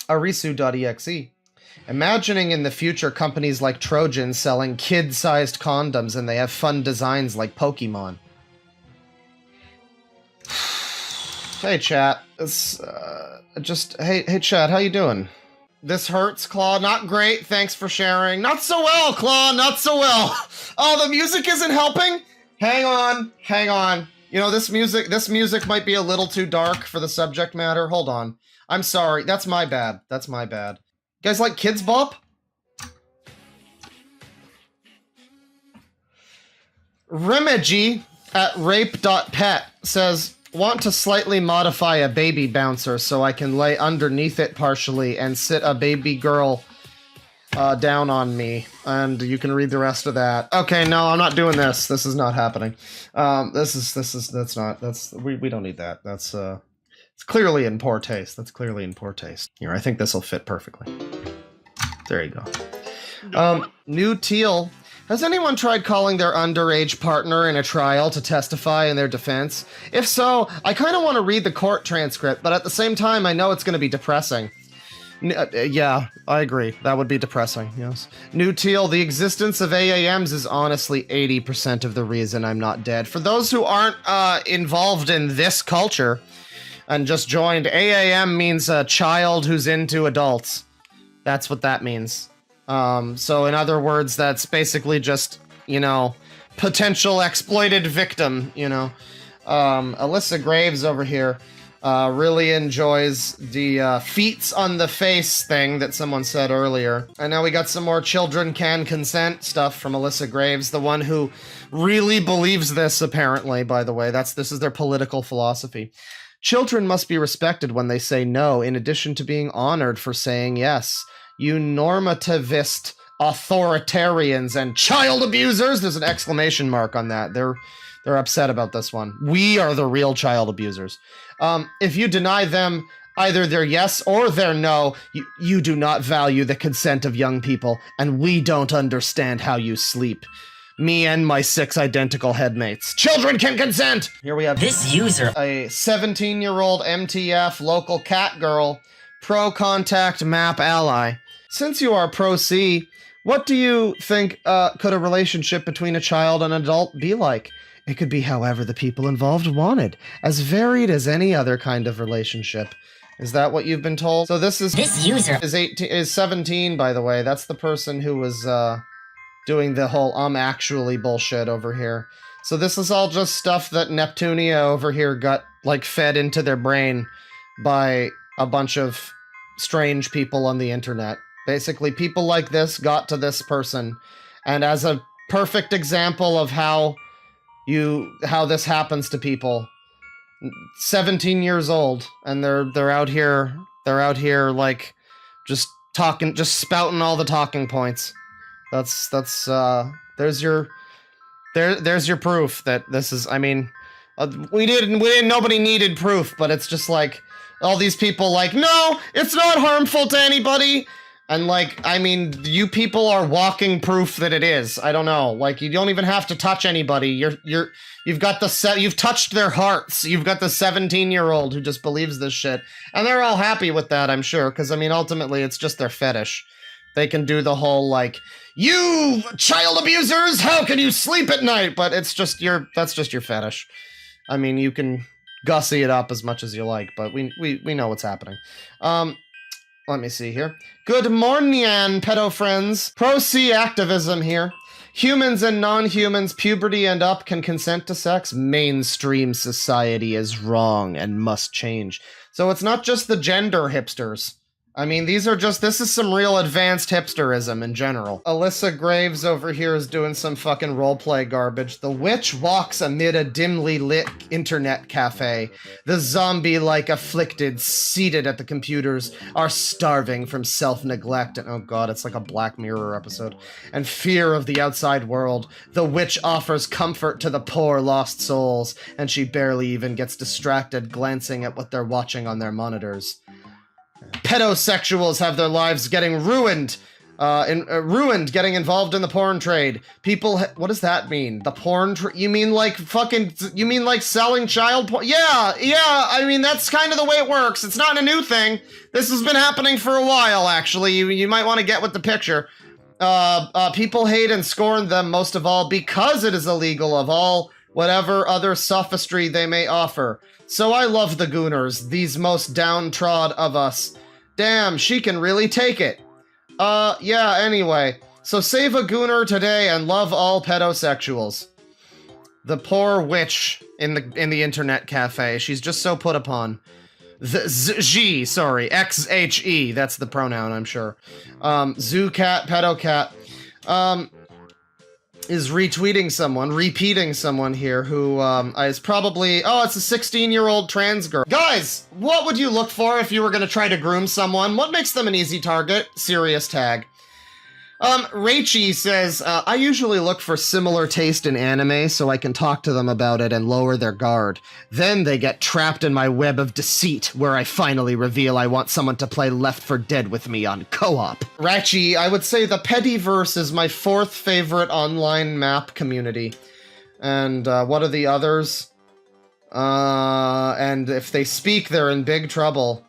Arisu.exe. Imagining in the future companies like Trojan selling kid-sized condoms and they have fun designs like Pokemon. Hey chat, it's hey chat, how you doing? This hurts, Claw. Not great. Thanks for sharing. Not so well, Claw. Not so well. Oh, the music isn't helping. Hang on. This music might be a little too dark for the subject matter. Hold on. I'm sorry. That's my bad. You guys like Kids Bop? Remedy at rape.pet says, want to slightly modify a baby bouncer so I can lay underneath it partially and sit a baby girl down on me. And you can read the rest of that. Okay, no, I'm not doing this. This is not happening. We don't need that. It's clearly in poor taste. Here, I think this will fit perfectly. There you go. New Teal. Has anyone tried calling their underage partner in a trial to testify in their defense? If so, I kind of want to read the court transcript, but at the same time, I know it's going to be depressing. Yeah, I agree. That would be depressing, yes. New Teal, the existence of AAMs is honestly 80% of the reason I'm not dead. For those who aren't involved in this culture and just joined, AAM means a child who's into adults. That's what that means. So in other words, that's basically just, potential exploited victim, Alyssa Graves over here really enjoys the feats on the face thing that someone said earlier. And now we got some more children can consent stuff from Alyssa Graves, the one who really believes this, apparently, by the way. This is their political philosophy. Children must be respected when they say no, in addition to being honored for saying yes. You normativist authoritarians and child abusers. There's an exclamation mark on that. They're upset about this one. We are the real child abusers. If you deny them either their yes or their no, you do not value the consent of young people, and we don't understand how you sleep. Me and my 6 identical headmates. Children can consent! Here we have This user. a 17-year-old MTF local cat girl, pro-contact map ally. Since you are pro-C, what do you think could a relationship between a child and an adult be like? It could be however the people involved wanted, as varied as any other kind of relationship. Is that what you've been told? So this user is 17, by the way. That's the person who was doing the whole actually bullshit over here. So this is all just stuff that Neptunia over here got, like, fed into their brain by a bunch of strange people on the internet. Basically, people like this got to this person. And as a perfect example of how this happens to people, 17 years old, and they're out here like just spouting all the talking points. There's your proof that this is, I mean, nobody needed proof, but it's just like all these people like, no, it's not harmful to anybody. And like, I mean, you people are walking proof that it is. I don't know. Like, you don't even have to touch anybody. You've touched their hearts. You've got the 17-year-old who just believes this shit. And they're all happy with that, I'm sure. Because, I mean, ultimately, it's just their fetish. They can do the whole, like, you child abusers, how can you sleep at night? But it's just that's just your fetish. I mean, you can gussy it up as much as you like, but we know what's happening. Let me see here. Good morning, pedo friends. Pro-C activism here. Humans and non-humans, puberty and up, can consent to sex. Mainstream society is wrong and must change. So it's not just the gender hipsters. I mean, this is some real advanced hipsterism in general. Alyssa Graves over here is doing some fucking roleplay garbage. The witch walks amid a dimly lit internet cafe. The zombie-like afflicted, seated at the computers, are starving from self-neglect and, oh god, it's like a Black Mirror episode, and fear of the outside world. The witch offers comfort to the poor lost souls, and she barely even gets distracted glancing at what they're watching on their monitors. Pedosexuals have their lives getting ruined, getting involved in the porn trade. What does that mean? The porn you mean like selling child porn? Yeah, I mean, that's kind of the way it works. It's not a new thing. This has been happening for a while, actually. You might want to get with the picture. People hate and scorn them most of all because it is illegal of all whatever other sophistry they may offer. So I love the gooners, these most downtrod of us. Damn, she can really take it. Yeah, anyway. So save a gooner today and love all pedosexuals. The poor witch in the internet cafe, she's just so put upon. XHE, that's the pronoun, I'm sure. Zoocat, pedocat, is repeating someone here who is probably, it's a 16-year-old trans girl. Guys, what would you look for if you were gonna try to groom someone? What makes them an easy target? Serious tag. Rachie says, I usually look for similar taste in anime so I can talk to them about it and lower their guard. Then they get trapped in my web of deceit, where I finally reveal I want someone to play Left 4 Dead with me on co-op. Rachie, I would say the Pediverse is my 4th favorite online map community. And, what are the others? And if they speak, they're in big trouble.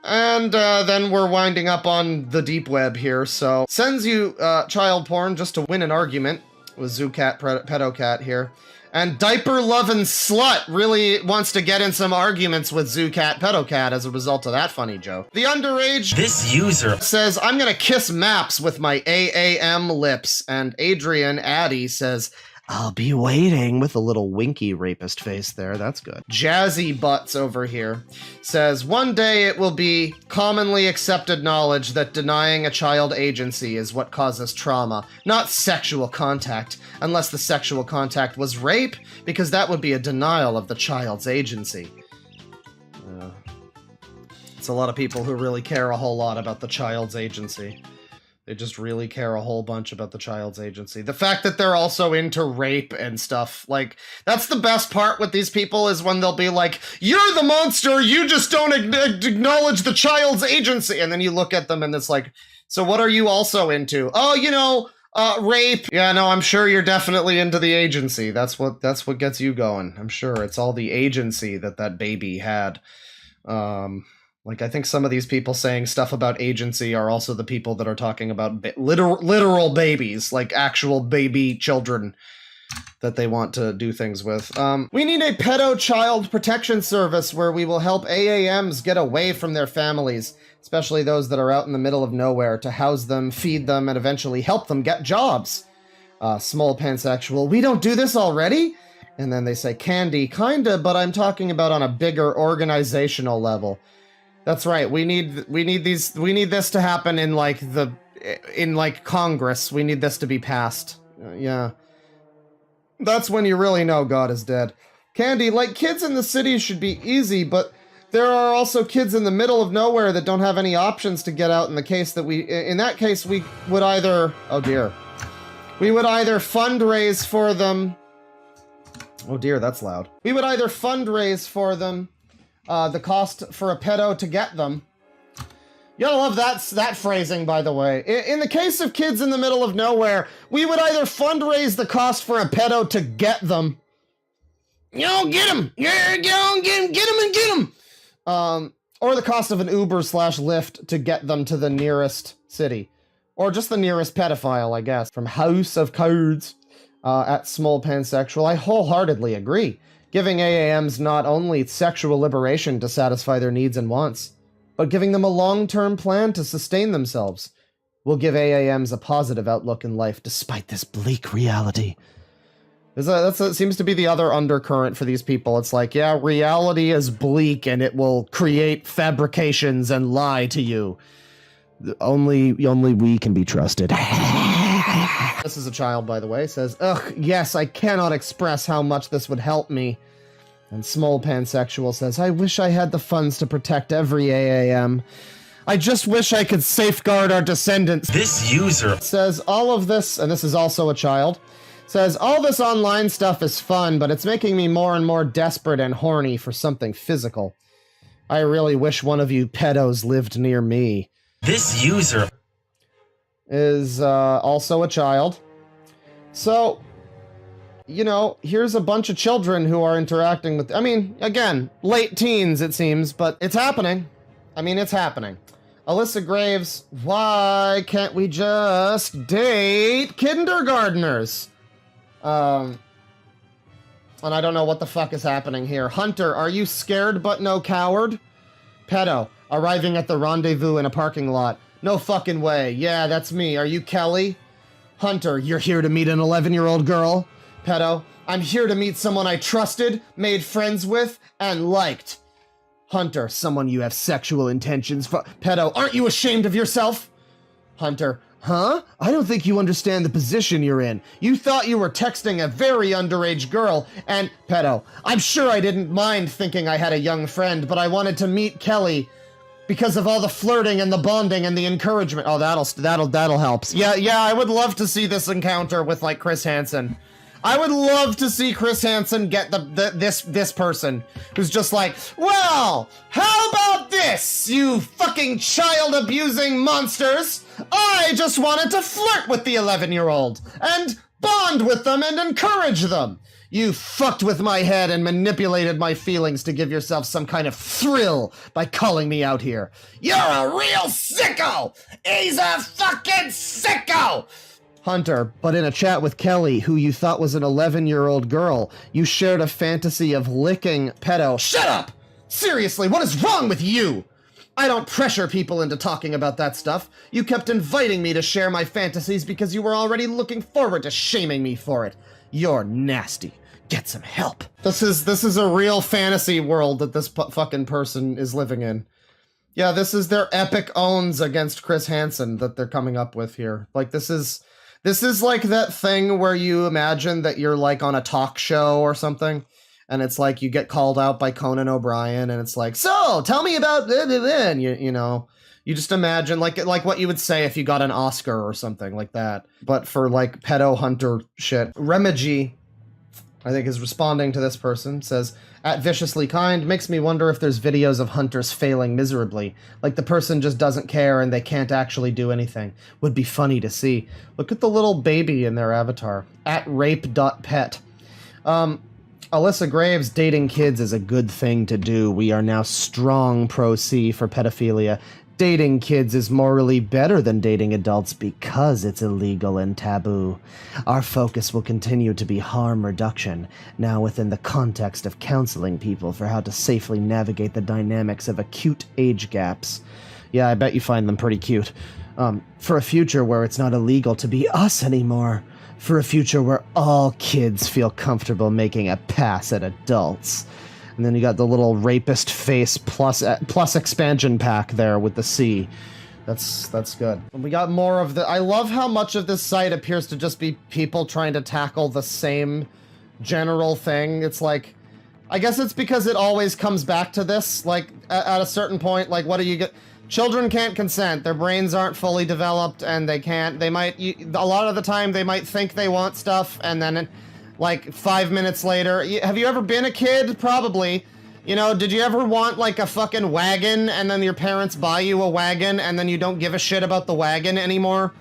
And then we're winding up on the deep web here, so sends you child porn just to win an argument with Zoocat Pedocat here. And Diaper Lovin' Slut really wants to get in some arguments with Zoocat Pedocat as a result of that funny joke. The Underage This user says, I'm gonna kiss maps with my AAM lips. And Adrian Addy says, I'll be waiting, with a little winky rapist face there. That's good. Jazzy Butts over here says, one day it will be commonly accepted knowledge that denying a child agency is what causes trauma, not sexual contact, unless the sexual contact was rape, because that would be a denial of the child's agency. It's a lot of people who really care a whole lot about the child's agency. They just really care a whole bunch about the child's agency. The fact that they're also into rape and stuff, like, that's the best part with these people, is when they'll be like, you're the monster, you just don't acknowledge the child's agency. And then you look at them and it's like, so what are you also into? Oh, Rape. Yeah, no, I'm sure you're definitely into the agency. That's what gets you going. I'm sure it's all the agency that baby had. Like, I think some of these people saying stuff about agency are also the people that are talking about literal babies, like actual baby children that they want to do things with. We need a pedo child protection service where we will help AAMs get away from their families, especially those that are out in the middle of nowhere, to house them, feed them, and eventually help them get jobs. Small pansexual, we don't do this already? And then they say, Candy, kinda, but I'm talking about on a bigger organizational level. That's right, we need this to happen in like Congress. We need this to be passed. Yeah. That's when you really know God is dead. Candy, like, kids in the city should be easy, but there are also kids in the middle of nowhere that don't have any options to get out. In that case, we would either, oh dear. We would either fundraise for them. Oh dear, that's loud. We would either fundraise for them, the cost for a pedo to get them. You gotta love that phrasing, by the way. In the case of kids in the middle of nowhere, we would either fundraise the cost for a pedo to get them. Get him! Yeah, get him and get him! Or the cost of an Uber/Lyft to get them to the nearest city. Or just the nearest pedophile, I guess. From House of Cards at Small Pansexual, I wholeheartedly agree. Giving AAMs not only sexual liberation to satisfy their needs and wants, but giving them a long-term plan to sustain themselves will give AAMs a positive outlook in life despite this bleak reality. That seems to be the other undercurrent for these people. It's like, yeah, reality is bleak and it will create fabrications and lie to you. Only we can be trusted. This is a child, by the way, says, ugh, yes, I cannot express how much this would help me. And Small Pansexual says, I wish I had the funds to protect every AAM. I just wish I could safeguard our descendants. This user says, all of this, and this is also a child, says, all this online stuff is fun, but it's making me more and more desperate and horny for something physical. I really wish one of you pedos lived near me. This user is also a child. So, you know, here's a bunch of children who are interacting with, I mean, again, late teens it seems, but it's happening. I mean, it's happening. Alyssa Graves, why can't we just date kindergartners? And I don't know what the fuck is happening here. Hunter, are you scared but no coward? Pedo, arriving at the rendezvous in a parking lot. No fucking way. Yeah, that's me. Are you Kelly? Hunter, you're here to meet an 11-year-old girl? Pedo, I'm here to meet someone I trusted, made friends with, and liked. Hunter, someone you have sexual intentions for. Pedo, aren't you ashamed of yourself? Hunter, huh? I don't think you understand the position you're in. You thought you were texting a very underage girl, and Pedo, I'm sure I didn't mind thinking I had a young friend, but I wanted to meet Kelly because of all the flirting and the bonding and the encouragement. Oh, that'll help. Yeah, I would love to see this encounter with, like, Chris Hansen. I would love to see Chris Hansen get this person who's just like, well, how about this, you fucking child-abusing monsters? I just wanted to flirt with the 11-year-old and bond with them and encourage them. You fucked with my head and manipulated my feelings to give yourself some kind of thrill by calling me out here. You're a real sicko! He's a fucking sicko! Hunter, but in a chat with Kelly, who you thought was an 11-year-old girl, you shared a fantasy of licking Pedo. Shut up! Seriously, what is wrong with you? I don't pressure people into talking about that stuff. You kept inviting me to share my fantasies because you were already looking forward to shaming me for it. You're nasty. Get some help. This is a real fantasy world that this fucking person is living in. Yeah, this is their epic owns against Chris Hansen that they're coming up with here. Like, this is like that thing where you imagine that you're like on a talk show or something, and it's like you get called out by Conan O'Brien, and it's like, so tell me about then you know, you just imagine like what you would say if you got an Oscar or something like that, but for like pedo hunter shit. Remigi I think is responding to this person, says, at Viciously Kind, makes me wonder if there's videos of hunters failing miserably. Like the person just doesn't care and they can't actually do anything. Would be funny to see. Look at the little baby in their avatar. At rape.pet. Alyssa Graves, dating kids is a good thing to do. We are now strong pro-C for pedophilia. Dating kids is morally better than dating adults because it's illegal and taboo. Our focus will continue to be harm reduction, now within the context of counseling people for how to safely navigate the dynamics of acute age gaps. Yeah, I bet you find them pretty cute. For a future where it's not illegal to be us anymore. For a future where all kids feel comfortable making a pass at adults. And then you got the little rapist face plus expansion pack there with the C. That's good. And we got more of the... I love how much of this site appears to just be people trying to tackle the same general thing. It's like... I guess it's because it always comes back to this. Like, at a certain point, like, what do you get... Children can't consent. Their brains aren't fully developed, and they can't... They might... A lot of the time, they might think they want stuff, and then... Like, 5 minutes later, have you ever been a kid? Probably. You know, did you ever want, like, a fucking wagon, and then your parents buy you a wagon, and then you don't give a shit about the wagon anymore?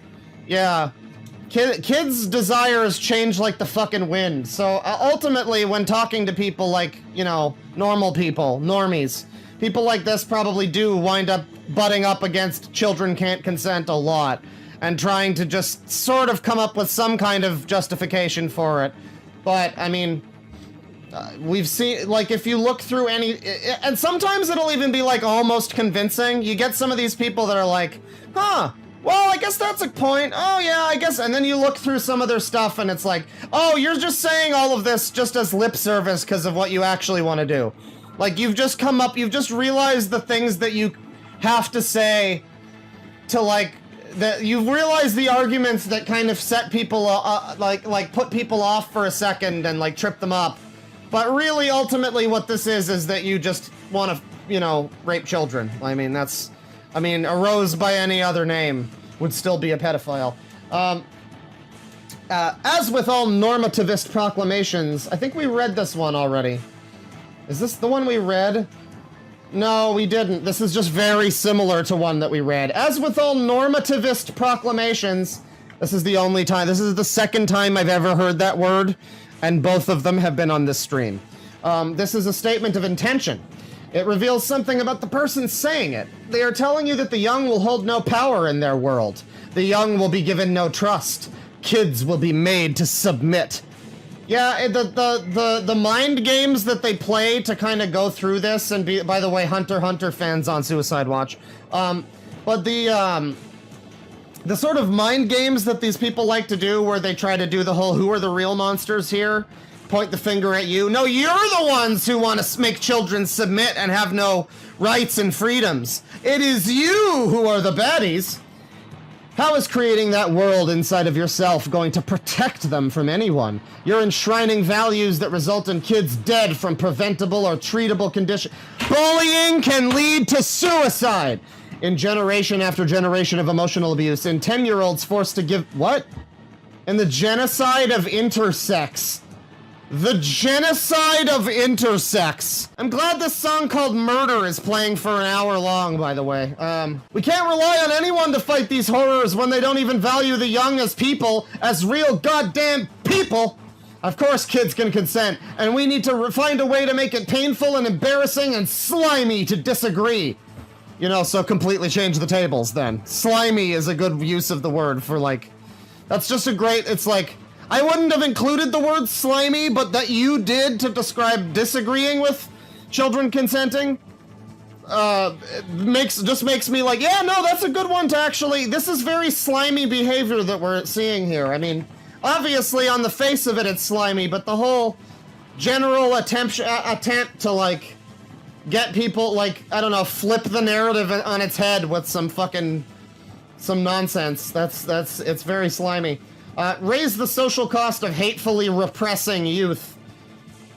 Yeah. Kids' desires change like the fucking wind. So, ultimately, when talking to people like, you know, normal people, normies, people like this probably do wind up butting up against children can't consent a lot, and trying to just sort of come up with some kind of justification for it. But, I mean, we've seen, like, if you look through any... And sometimes it'll even be, like, almost convincing. You get some of these people that are like, huh, well, I guess that's a point. Oh, yeah, I guess... And then you look through some of their stuff, and it's like, oh, you're just saying all of this just as lip service because of what you actually want to do. Like, you've just come up... You've just realized the things that you have to say to, like... That you've realized the arguments that kind of set people, like put people off for a second and, like, trip them up. But really, ultimately, what this is that you just want to, you know, rape children. I mean, that's... I mean, a rose by any other name would still be a pedophile. As with all normativist proclamations, I think we read this one already. Is this the one we read? No, we didn't. This is just very similar to one that we read. As with all normativist proclamations, this is the only time, this is the second time I've ever heard that word, and both of them have been on this stream. This is a statement of intention. It reveals something about the person saying it. They are telling you that the young will hold no power in their world. The young will be given no trust. Kids will be made to submit. Yeah, the mind games that they play to kind of go through this, and be, by the way, Hunter x Hunter fans on Suicide Watch, but the sort of mind games that these people like to do, where they try to do the whole who are the real monsters here, point the finger at you. No, you're the ones who want to make children submit and have no rights and freedoms. It is you who are the baddies. How is creating that world inside of yourself going to protect them from anyone? You're enshrining values that result in kids dead from preventable or treatable condition. Bullying can lead to suicide in generation after generation of emotional abuse. In 10-year-olds forced to give... What? In the genocide of intersex. The genocide of intersex. I'm glad this song called Murder is playing for an hour long, by the way. We can't rely on anyone to fight these horrors when they don't even value the young as people, as real goddamn people. Of course kids can consent, and we need to find a way to make it painful and embarrassing and slimy to disagree. You know, so completely change the tables then. Slimy is a good use of the word for, like... That's just a great... It's like... I wouldn't have included the word slimy, but that you did to describe disagreeing with children consenting, just makes me like, yeah, no, that's a good one to actually, this is very slimy behavior that we're seeing here. I mean, obviously on the face of it, it's slimy, but the whole general attempt to, like, get people, like, I don't know, flip the narrative on its head with some nonsense, it's very slimy. Raise the social cost of hatefully repressing youth.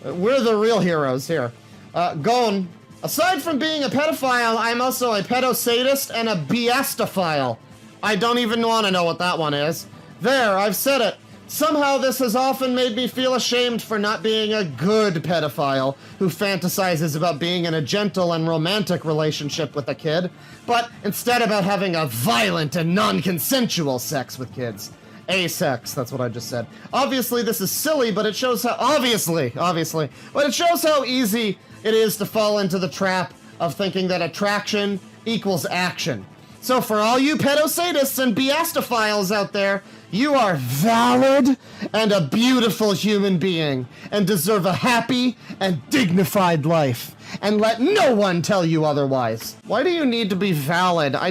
We're the real heroes here. Gon, aside from being a pedophile, I'm also a pedosadist and a biastophile. I don't even want to know what that one is. There, I've said it. Somehow this has often made me feel ashamed for not being a good pedophile who fantasizes about being in a gentle and romantic relationship with a kid, but instead about having a violent and non-consensual sex with kids. Asex, that's what I just said. Obviously this is silly, but it shows how, obviously, but it shows how easy it is to fall into the trap of thinking that attraction equals action. So for all you pedosadists and biastophiles out there, you are valid and a beautiful human being and deserve a happy and dignified life. And let no one tell you otherwise. Why do you need to be valid? I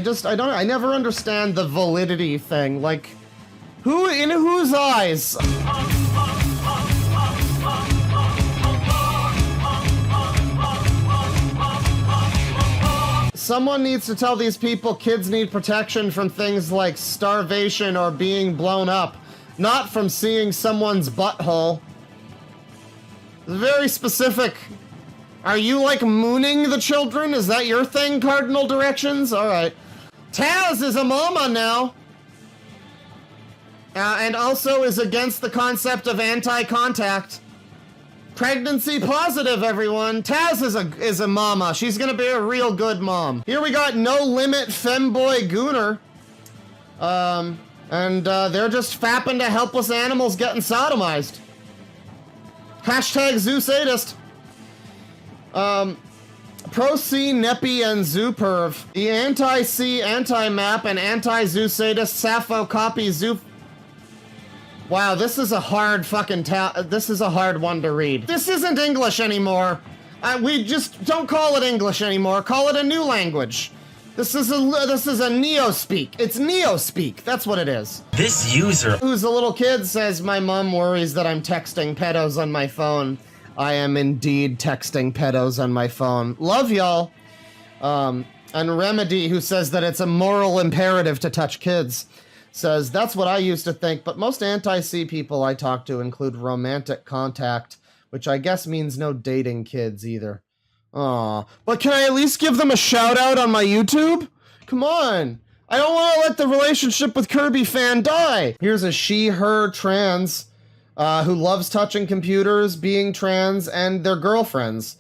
never understand the validity thing. Like, who, in whose eyes? Someone needs to tell these people kids need protection from things like starvation or being blown up, not from seeing someone's butthole. Very specific. Are you like mooning the children? Is that your thing, Cardinal Directions? Alright. Taz is a mama now. And also is against the concept of anti-contact. Pregnancy positive, everyone. Taz is a mama. She's gonna be a real good mom. Here we got No Limit Femboy Gooner. They're just fapping to helpless animals getting sodomized. Hashtag Zoosadist. Pro-C, Neppy, and Zooperv. The anti-C, anti-map, and anti-Zoosadist Sappho copy Zoo... Wow, this is a hard fucking this is a hard one to read. This isn't English anymore. We just don't call it English anymore. Call it a new language. This is a neo-speak. It's neo-speak. That's what it is. This user, who's a little kid, says, my mom worries that I'm texting pedos on my phone. I am indeed texting pedos on my phone. Love y'all. And Remedy, who says that it's a moral imperative to touch kids, says, that's what I used to think, but most anti-C people I talk to include romantic contact, which I guess means no dating kids either. Aw, but can I at least give them a shout out on my YouTube? Come on. I don't want to let the relationship with Kirby fan die. Here's a she/her trans who loves touching computers, being trans, and their girlfriends.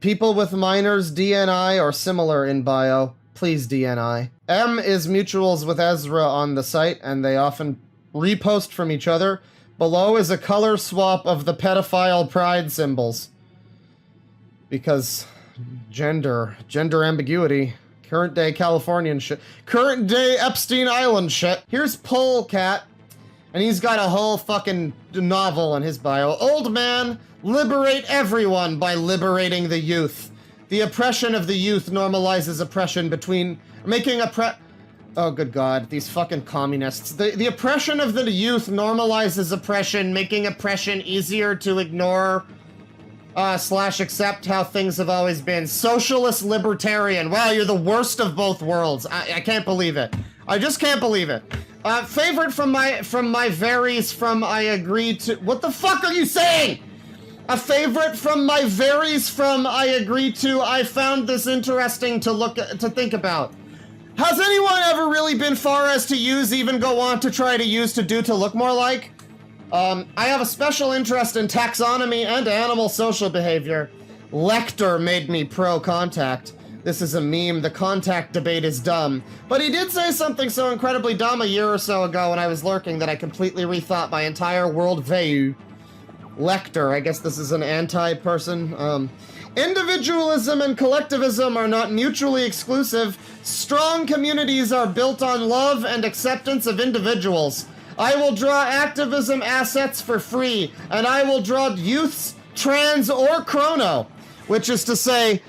People with minors, DNI, or similar in bio. Please DNI. M is mutuals with Ezra on the site, and they often repost from each other. Below is a color swap of the pedophile pride symbols. Because gender ambiguity. Current day Californian shit. Current day Epstein Island shit. Here's Polecat, and he's got a whole fucking novel in his bio. Old man, liberate everyone by liberating the youth. The oppression of the youth normalizes oppression between... Oh, good God, these fucking communists. The oppression of the youth normalizes oppression, making oppression easier to ignore, / accept how things have always been. Socialist libertarian. Wow, you're the worst of both worlds. I can't believe it. I just can't believe it. Favorite from my varies from I agree to... What the fuck are you saying? A favorite from my varies from I agree to I found this interesting to think about. Has anyone ever really been far as to use, even go on to try to use, to do, to look more like? I have a special interest in taxonomy and animal social behavior. Lecter made me pro-contact. This is a meme, the contact debate is dumb. But he did say something so incredibly dumb a year or so ago when I was lurking that I completely rethought my entire worldview. Lecter, I guess this is an anti-person. Individualism and collectivism are not mutually exclusive. Strong communities are built on love and acceptance of individuals. I will draw activism assets for free, and I will draw youths, trans, or chrono, which is to say,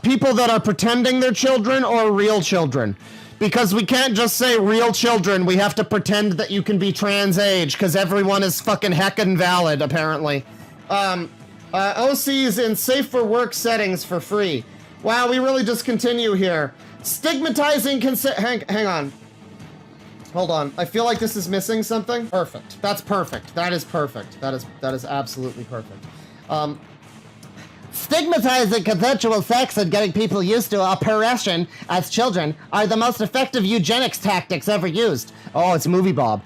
people that are pretending they're children or real children. Because we can't just say real children, we have to pretend that you can be trans age, because everyone is fucking heckin' valid, apparently. OCs in safe for work settings for free. Wow, we really just continue here. Stigmatizing consent. Hang on. Hold on. I feel like this is missing something. Perfect. That's perfect. That is perfect. That is absolutely perfect. Stigmatizing consensual sex and getting people used to oppression as children are the most effective eugenics tactics ever used. Oh, it's Movie Bob.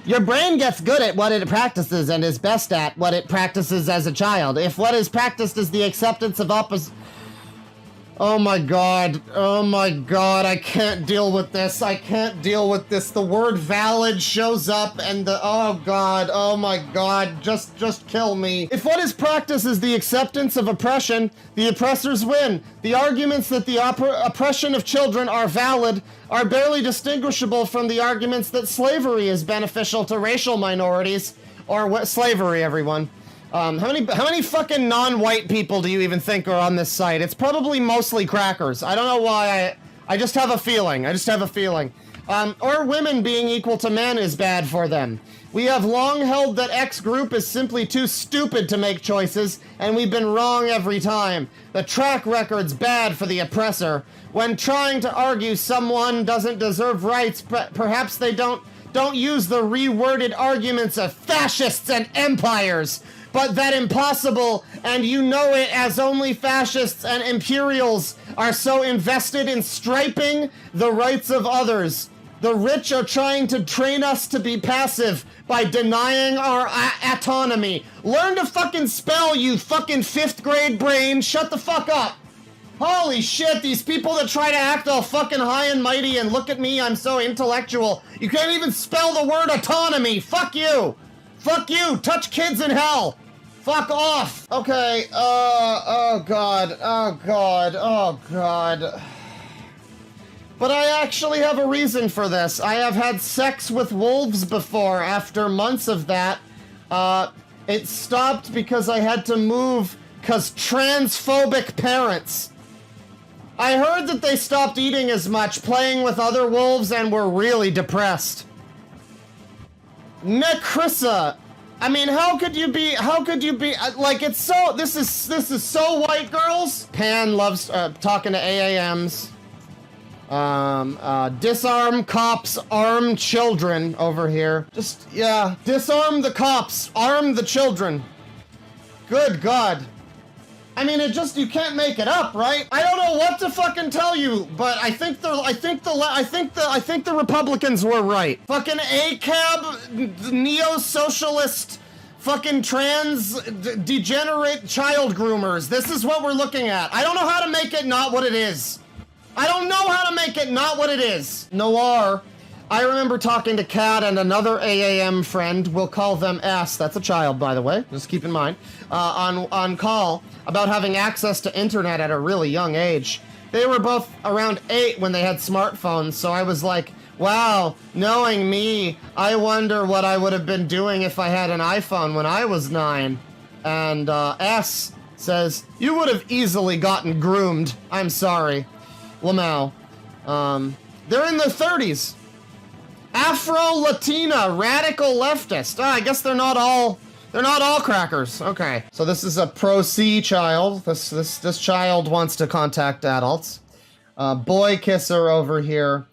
Your brain gets good at what it practices and is best at what it practices as a child. If what is practiced is the acceptance of opposite... Oh my god, I can't deal with this, the word valid shows up and oh my god, just kill me. If what is practiced is the acceptance of oppression, the oppressors win. The arguments that the oppression of children are valid are barely distinguishable from the arguments that slavery is beneficial to racial minorities, or what slavery, everyone. How many fucking non-white people do you even think are on this site? It's probably mostly crackers. I don't know why, I just have a feeling. Or women being equal to men is bad for them. We have long held that X group is simply too stupid to make choices, and we've been wrong every time. The track record's bad for the oppressor. When trying to argue someone doesn't deserve rights, perhaps they don't use the reworded arguments of fascists and empires. But that impossible, and you know it, as only fascists and imperials are so invested in striping the rights of others. The rich are trying to train us to be passive by denying our autonomy. Learn to fucking spell, you fucking 5th grade brain. Shut the fuck up. Holy shit, these people that try to act all fucking high and mighty and look at me, I'm so intellectual. You can't even spell the word autonomy. Fuck you. Fuck you. Touch kids in hell. Fuck off! Okay, oh god. But I actually have a reason for this. I have had sex with wolves before. After months of that, it stopped because I had to move because transphobic parents. I heard that they stopped eating as much, playing with other wolves, and were really depressed. Necrissa. I mean, how could you be, like, it's so, this is so white, girls. Pan loves, talking to AAMs. Disarm cops, arm children over here. Just, yeah, disarm the cops, arm the children. Good God. I mean, you can't make it up, right? I don't know what to fucking tell you, but I think the Republicans were right. Fucking ACAB, neo-socialist, fucking trans, degenerate child groomers. This is what we're looking at. I don't know how to make it not what it is. Noir. I remember talking to Kat and another AAM friend, we'll call them S, that's a child, by the way, just keep in mind, on call, about having access to internet at a really young age. They were both around 8 when they had smartphones, so I was like, wow, knowing me, I wonder what I would have been doing if I had an iPhone when I was 9. And S says, you would have easily gotten groomed. I'm sorry. Lamau. They're in their 30s. Afro-Latina, radical leftist. I guess they're not all crackers. Okay. So this is a pro-C child. This child wants to contact adults. Boy kisser over here.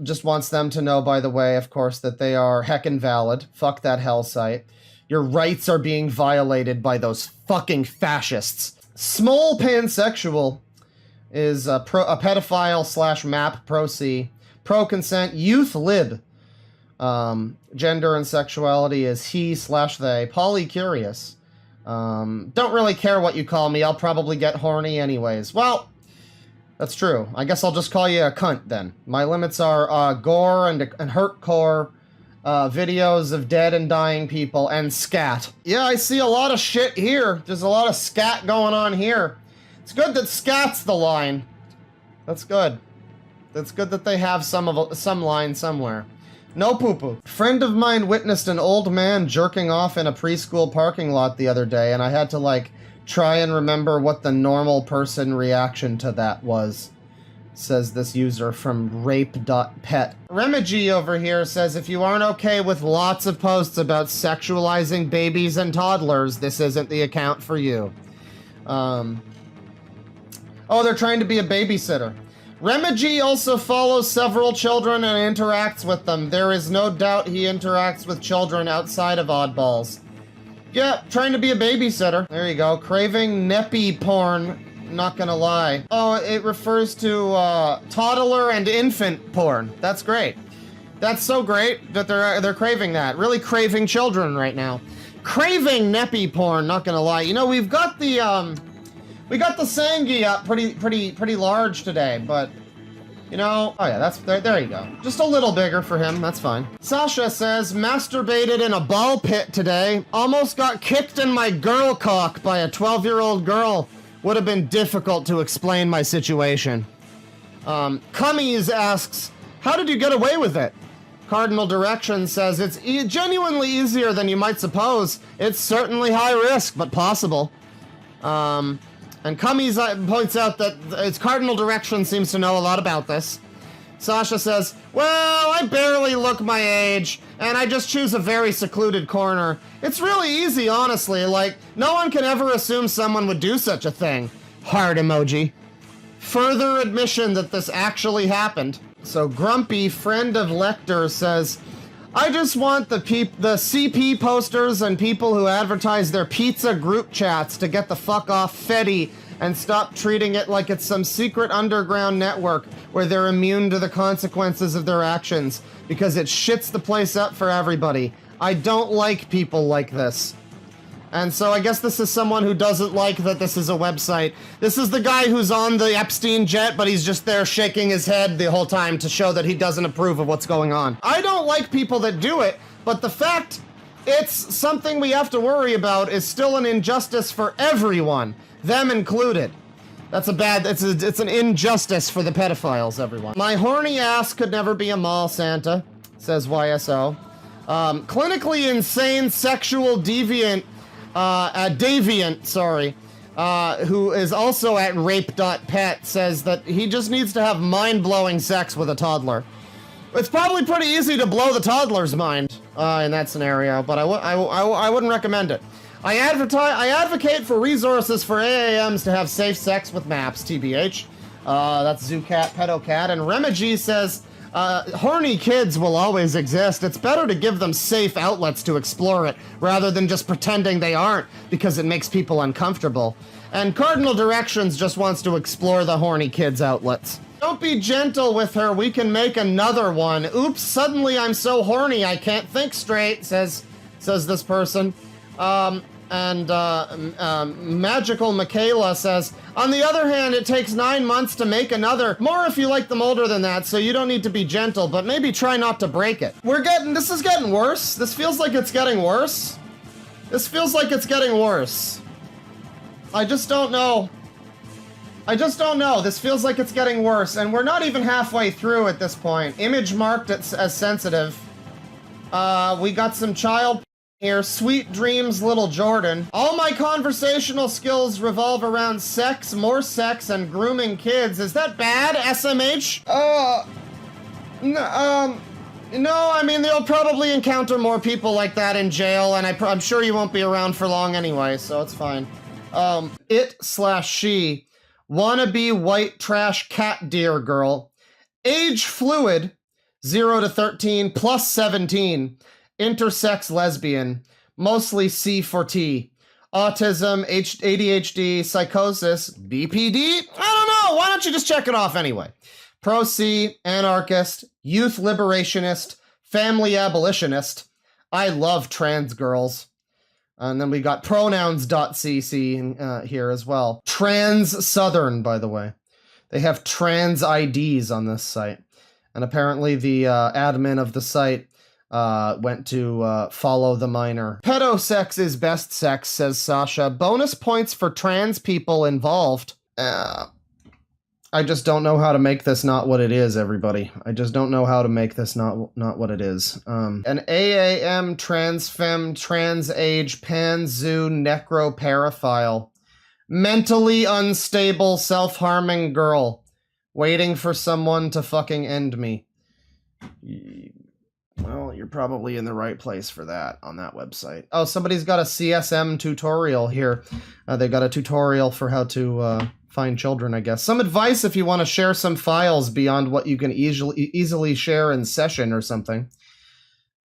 Just wants them to know, by the way, of course, that they are heckin' valid. Fuck that Hellsite. Your rights are being violated by those fucking fascists. Small pansexual is a pedophile / map pro-C. Pro-consent, youth lib. Gender and sexuality is he / they. Polycurious. Don't really care what you call me, I'll probably get horny anyways. Well, that's true. I guess I'll just call you a cunt then. My limits are gore and hurtcore, videos of dead and dying people, and scat. Yeah, I see a lot of shit here. There's a lot of scat going on here. It's good that scat's the line. That's good. It's good that they have some line somewhere. No poo-poo. Friend of mine witnessed an old man jerking off in a preschool parking lot the other day, and I had to, like, try and remember what the normal person reaction to that was. Says this user from rape.pet. Remigi over here says, if you aren't okay with lots of posts about sexualizing babies and toddlers, this isn't the account for you. Oh, they're trying to be a babysitter. Remigi also follows several children and interacts with them. There is no doubt he interacts with children outside of oddballs. Yeah, trying to be a babysitter. There you go. Craving neppy porn. Not gonna lie. Oh, it refers to toddler and infant porn. That's great. That's so great that they're craving that. Really craving children right now. Craving neppy porn, not gonna lie. You know, we got the Sangi up pretty large today, but you know, oh yeah, there you go. Just a little bigger for him, that's fine. Sasha says, masturbated in a ball pit today. Almost got kicked in my girl cock by a 12-year-old girl. Would have been difficult to explain my situation. Cummies asks, how did you get away with it? Cardinal Direction says, it's genuinely easier than you might suppose. It's certainly high risk, but possible. And Cummies points out that its Cardinal Direction seems to know a lot about this. Sasha says, well, I barely look my age, and I just choose a very secluded corner. It's really easy, honestly. Like, no one can ever assume someone would do such a thing. Heart emoji. Further admission that this actually happened. So Grumpy, friend of Lecter, says, I just want the CP posters and people who advertise their pizza group chats to get the fuck off Fetty and stop treating it like it's some secret underground network where they're immune to the consequences of their actions, because it shits the place up for everybody. I don't like people like this. And so I guess this is someone who doesn't like that this is a website. This is the guy who's on the Epstein jet, but he's just there shaking his head the whole time to show that he doesn't approve of what's going on. I don't like people that do it, but the fact it's something we have to worry about is still an injustice for everyone, them included. That's it's an injustice for the pedophiles, everyone. My horny ass could never be a mall Santa, says YSO. Clinically insane sexual deviant, who is also at rape.pet, says that he just needs to have mind-blowing sex with a toddler. It's probably pretty easy to blow the toddler's mind in that scenario, but I wouldn't recommend it. I advocate for resources for AAMs to have safe sex with maps, TBH. That's Zoocat, Pedocat, and Remigi says, horny kids will always exist. It's better to give them safe outlets to explore it, rather than just pretending they aren't, because it makes people uncomfortable. And Cardinal Directions just wants to explore the horny kids' outlets. Don't be gentle with her, we can make another one. Oops, suddenly I'm so horny I can't think straight, says this person. Magical Michaela says, on the other hand, it takes 9 months to make another. More if you like them older than that, so you don't need to be gentle, but maybe try not to break it. This is getting worse. This feels like it's getting worse. This feels like it's getting worse. I just don't know. This feels like it's getting worse, and we're not even halfway through at this point. Image marked as sensitive. We got some child here. Sweet dreams, little Jordan. All my conversational skills revolve around sex, more sex, and grooming kids. Is that bad, SMH? No, I mean, they'll probably encounter more people like that in jail, and I'm sure you won't be around for long anyway, so it's fine. It/she, wannabe white trash cat deer girl, age fluid, 0 to 13, plus 17, intersex lesbian, mostly C for T, autism, ADHD, psychosis, BPD? I don't know, why don't you just check it off anyway? Pro-C, anarchist, youth liberationist, family abolitionist. I love trans girls. And then we got pronouns.cc here as well. Trans Southern, by the way. They have trans IDs on this site. And apparently the admin of the site went to follow the minor. Pedosex is best sex, says Sasha. Bonus points for trans people involved. I just don't know how to make this not what it is, everybody. I just don't know how to make this not what it is. An AAM, transfem, transage, panzoo, necroparaphile. Mentally unstable, self-harming girl. Waiting for someone to fucking end me. Well, you're probably in the right place for that on that website. Oh, somebody's got a CSM tutorial here. They got a tutorial for how to find children, I guess. Some advice if you want to share some files beyond what you can easily share in session or something.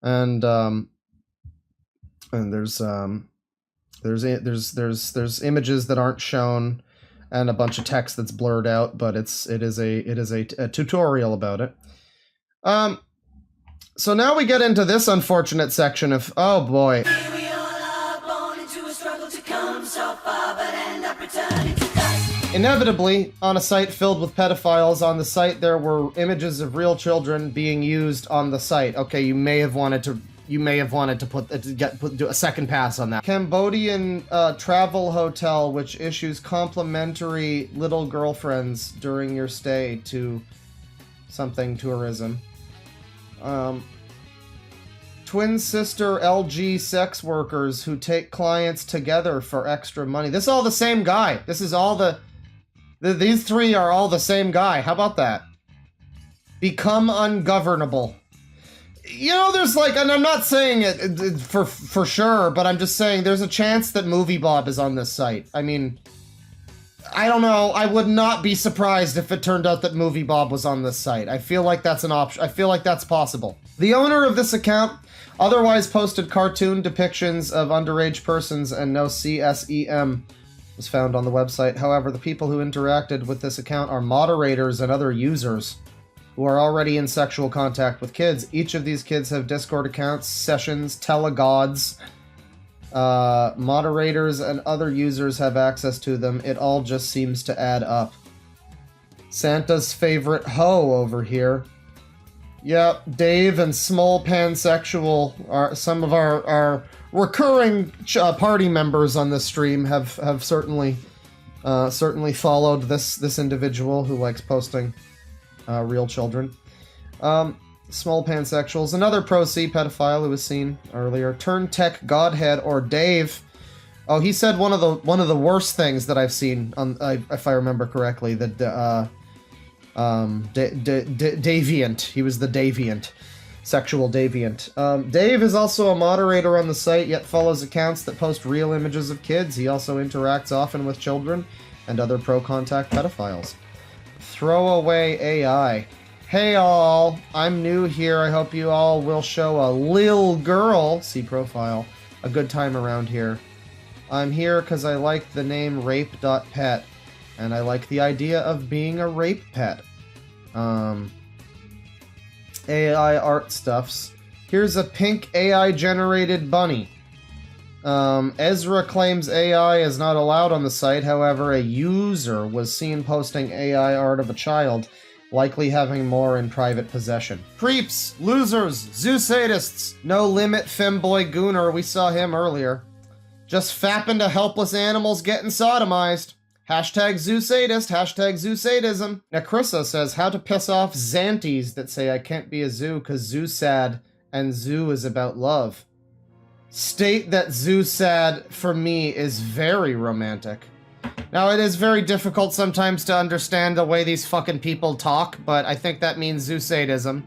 And there's images that aren't shown and a bunch of text that's blurred out, but it is a tutorial about it. So now we get into this unfortunate section of, oh boy. Inevitably, on a site filled with pedophiles, on the site there were images of real children being used on the site. Okay, you may have wanted to do a second pass on that. Cambodian travel hotel which issues complimentary little girlfriends during your stay to something tourism. Twin sister LG sex workers who take clients together for extra money. This is all the same guy. This is all these three are all the same guy. How about that? Become ungovernable. You know, there's like, and I'm not saying it for sure, but I'm just saying there's a chance that Movie Bob is on this site. I mean, I don't know. I would not be surprised if it turned out that Movie Bob was on this site. I feel like that's an option. I feel like that's possible. The owner of this account otherwise posted cartoon depictions of underage persons and no CSEM was found on the website. However, the people who interacted with this account are moderators and other users who are already in sexual contact with kids. Each of these kids have Discord accounts, sessions, telegods. Moderators and other users have access to them. It all just seems to add up. Santa's favorite hoe over here. Yep, Dave and Small Pansexual are some of our recurring party members on this stream have certainly followed this individual who likes posting real children. Small Pansexuals, another pro-C pedophile who was seen earlier. Turn Tech Godhead or Dave. Oh, he said one of the worst things that I've seen on, if I remember correctly, that deviant. He was the deviant, sexual deviant. Dave is also a moderator on the site, yet follows accounts that post real images of kids. He also interacts often with children and other pro-contact pedophiles. Throwaway AI. Hey all, I'm new here. I hope you all will show a lil girl, see profile, a good time around here. I'm here because I like the name rape.pet, and I like the idea of being a rape pet. AI art stuffs. Here's a pink AI generated bunny. Ezra claims AI is not allowed on the site, however a user was seen posting AI art of a child, likely having more in private possession. Creeps, losers, zoo sadists, no limit femboy gooner, we saw him earlier. Just fapping to helpless animals getting sodomized. Hashtag zoo sadist, hashtag zoo sadism. Nakrissa says how to piss off Xanties that say I can't be a zoo cause zoo sad and zoo is about love. State that zoo sad for me is very romantic. Now, it is very difficult sometimes to understand the way these fucking people talk, but I think that means zoo sadism.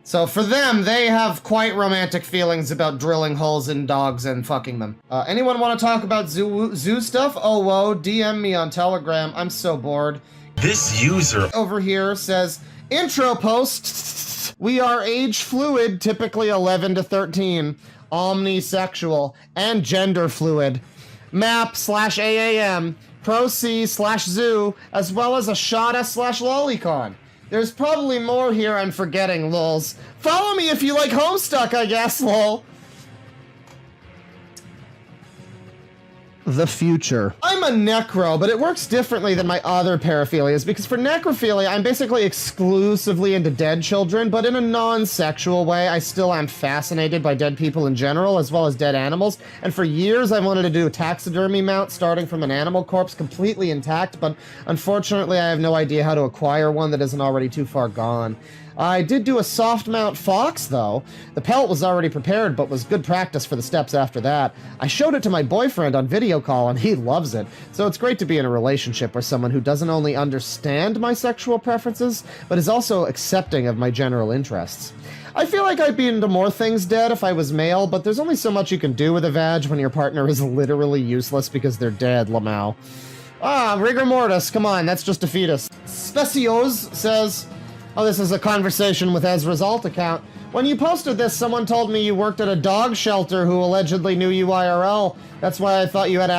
So for them, they have quite romantic feelings about drilling holes in dogs and fucking them. Anyone want to talk about zoo stuff? Oh, whoa, DM me on Telegram. I'm so bored. This user over here says, intro post, we are age fluid, typically 11 to 13, omnisexual, and gender fluid. Map/AAM, Pro-C/Zoo, as well as a Shada/Lolicon. There's probably more here I'm forgetting, lols. Follow me if you like Homestuck, I guess, lol. The future. I'm a necro, but it works differently than my other paraphilias, because for necrophilia, I'm basically exclusively into dead children, but in a non-sexual way, I still am fascinated by dead people in general, as well as dead animals, and for years I wanted to do a taxidermy mount starting from an animal corpse completely intact, but unfortunately I have no idea how to acquire one that isn't already too far gone. I did do a soft mount fox, though. The pelt was already prepared, but was good practice for the steps after that. I showed it to my boyfriend on video call, and he loves it. So it's great to be in a relationship with someone who doesn't only understand my sexual preferences, but is also accepting of my general interests. I feel like I'd be into more things dead if I was male, but there's only so much you can do with a vag when your partner is literally useless because they're dead, Lamau. Ah, rigor mortis, come on, that's just a fetus. Specios says... Oh, this is a conversation with Ezra's alt account. When you posted this, someone told me you worked at a dog shelter who allegedly knew you IRL. That's why I thought you had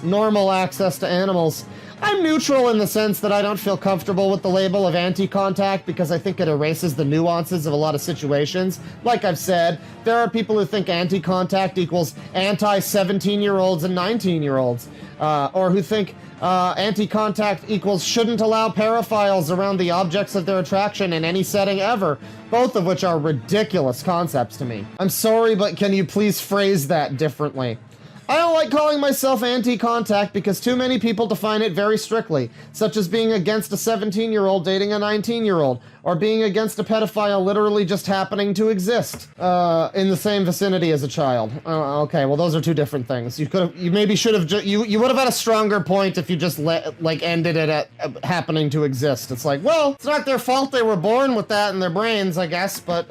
normal access to animals. I'm neutral in the sense that I don't feel comfortable with the label of anti-contact because I think it erases the nuances of a lot of situations. Like I've said, there are people who think anti-contact equals anti-17-year-olds and 19-year-olds, or who think anti-contact equals shouldn't allow paraphiles around the objects of their attraction in any setting ever, both of which are ridiculous concepts to me. I'm sorry, but can you please phrase that differently? I don't like calling myself anti-contact because too many people define it very strictly, such as being against a 17-year-old dating a 19-year-old, or being against a pedophile literally just happening to exist in the same vicinity as a child. Okay, well those are two different things. You maybe should have you would have had a stronger point if you just ended it at happening to exist. It's like, well, it's not their fault they were born with that in their brains, I guess, but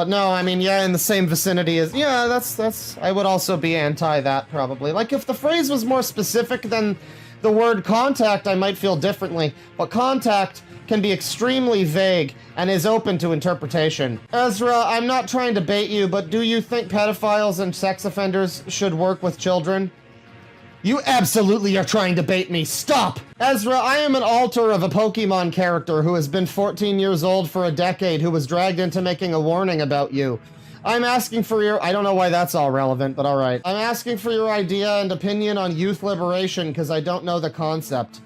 no, I mean, yeah, in the same vicinity as, yeah, that's I would also be anti that probably. Like if the phrase was more specific than the word contact, I might feel differently, but contact can be extremely vague and is open to interpretation. Ezra, I'm not trying to bait you, but do you think pedophiles and sex offenders should work with children? You absolutely are trying to bait me. Stop! Ezra, I am an alter of a Pokemon character who has been 14 years old for a decade who was dragged into making a warning about you. I'm asking for your... I don't know why that's all relevant, but alright. I'm asking for your idea and opinion on youth liberation because I don't know the concept.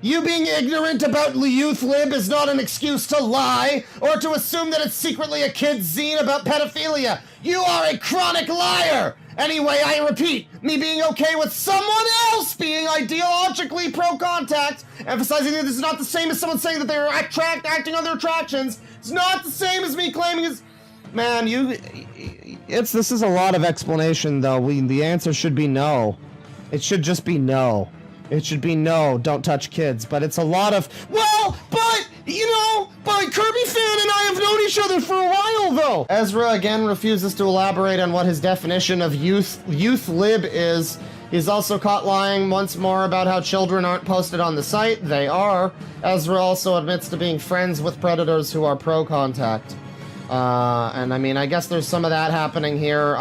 You being ignorant about youth lib is not an excuse to lie or to assume that it's secretly a kid's zine about pedophilia. You are a chronic liar! Anyway, I repeat, me being okay with someone else being ideologically pro-contact, emphasizing that this is not the same as someone saying that they're acting on their attractions, it's not the same as me claiming it's... Man, this is a lot of explanation, though. The answer should be no. It should just be no. It should be no, don't touch kids, but it's a lot of, well, but, you know, but Kirby Fan and I have known each other for a while, though. Ezra again refuses to elaborate on what his definition of youth lib is. He's also caught lying once more about how children aren't posted on the site. They are. Ezra also admits to being friends with predators who are pro-contact. And I mean, I guess there's some of that happening here.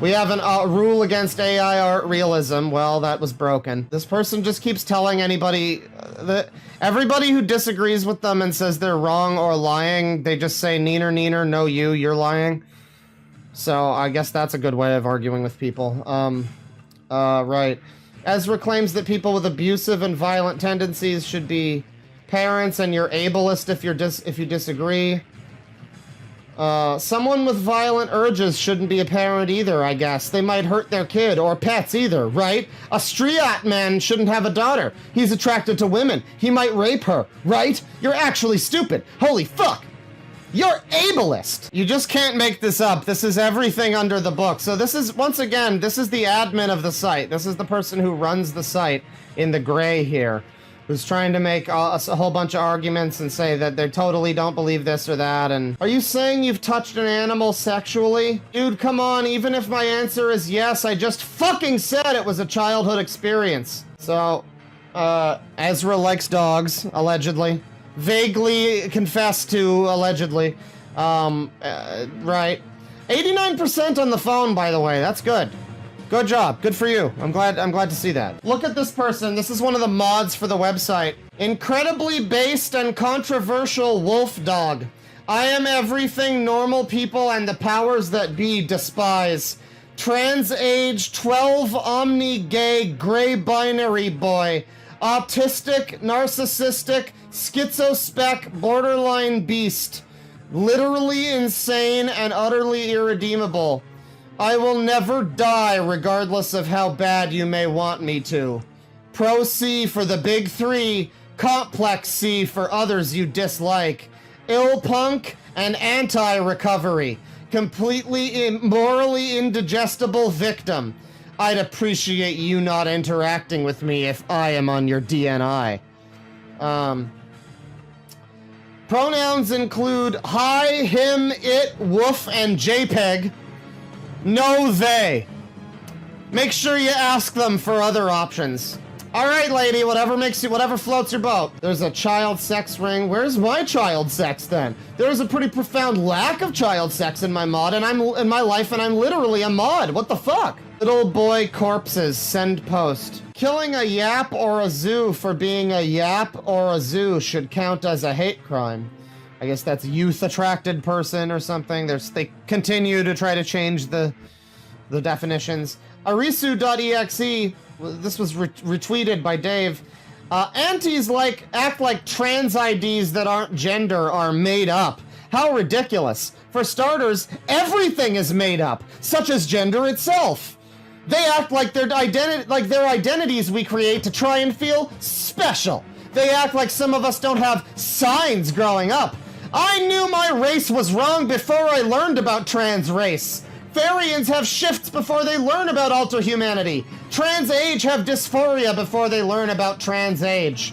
We have a rule against AI art realism. Well, that was broken. This person just keeps telling anybody that everybody who disagrees with them and says they're wrong or lying, they just say, neener, no you're lying. So I guess that's a good way of arguing with people. Right. Ezra claims that people with abusive and violent tendencies should be parents, and you're ableist if you disagree. Someone with violent urges shouldn't be a parent either, I guess. They might hurt their kid, or pets either, right? A striat man shouldn't have a daughter. He's attracted to women. He might rape her, right? You're actually stupid. Holy fuck! You're ableist! You just can't make this up. This is everything under the book. So this is, once again, this is the admin of the site. This is the person who runs the site in the gray here, who's trying to make a whole bunch of arguments and say that they totally don't believe this or that. And are you saying you've touched an animal sexually? Dude, come on, even if my answer is yes, I just fucking said it was a childhood experience. So, Ezra likes dogs, allegedly. Vaguely confessed to, allegedly. Right. 89% on the phone, by the way, that's good. Good job. Good for you. I'm glad to see that. Look at this person. This is one of the mods for the website. Incredibly based and controversial wolf dog. I am everything normal people and the powers that be despise. Trans age 12 omni-gay gray binary boy. Autistic, narcissistic, schizospec, borderline beast. Literally insane and utterly irredeemable. I will never die regardless of how bad you may want me to. Pro C for the big three, complex C for others you dislike. Ill punk and anti-recovery. Completely morally indigestible victim. I'd appreciate you not interacting with me if I am on your DNI. Pronouns include hi, him, it, woof, and JPEG. No, they. Make sure you ask them for other options. All right, lady, whatever floats your boat. There's a child sex ring. Where's my child sex then? There's a pretty profound lack of child sex in my mod, and in my life, and I'm literally a mod. What the fuck? Little boy corpses, send post. Killing a yap or a zoo for being a yap or a zoo should count as a hate crime. I guess that's youth-attracted person or something. They continue to try to change the definitions. Arisu.exe, this was retweeted by Dave. Antis act like trans IDs that aren't gender are made up. How ridiculous. For starters, everything is made up, such as gender itself. They act like their identities we create to try and feel special. They act like some of us don't have signs growing up. I knew my race was wrong before I learned about trans race. Farians have shifts before they learn about alter humanity. Trans age have dysphoria before they learn about trans age.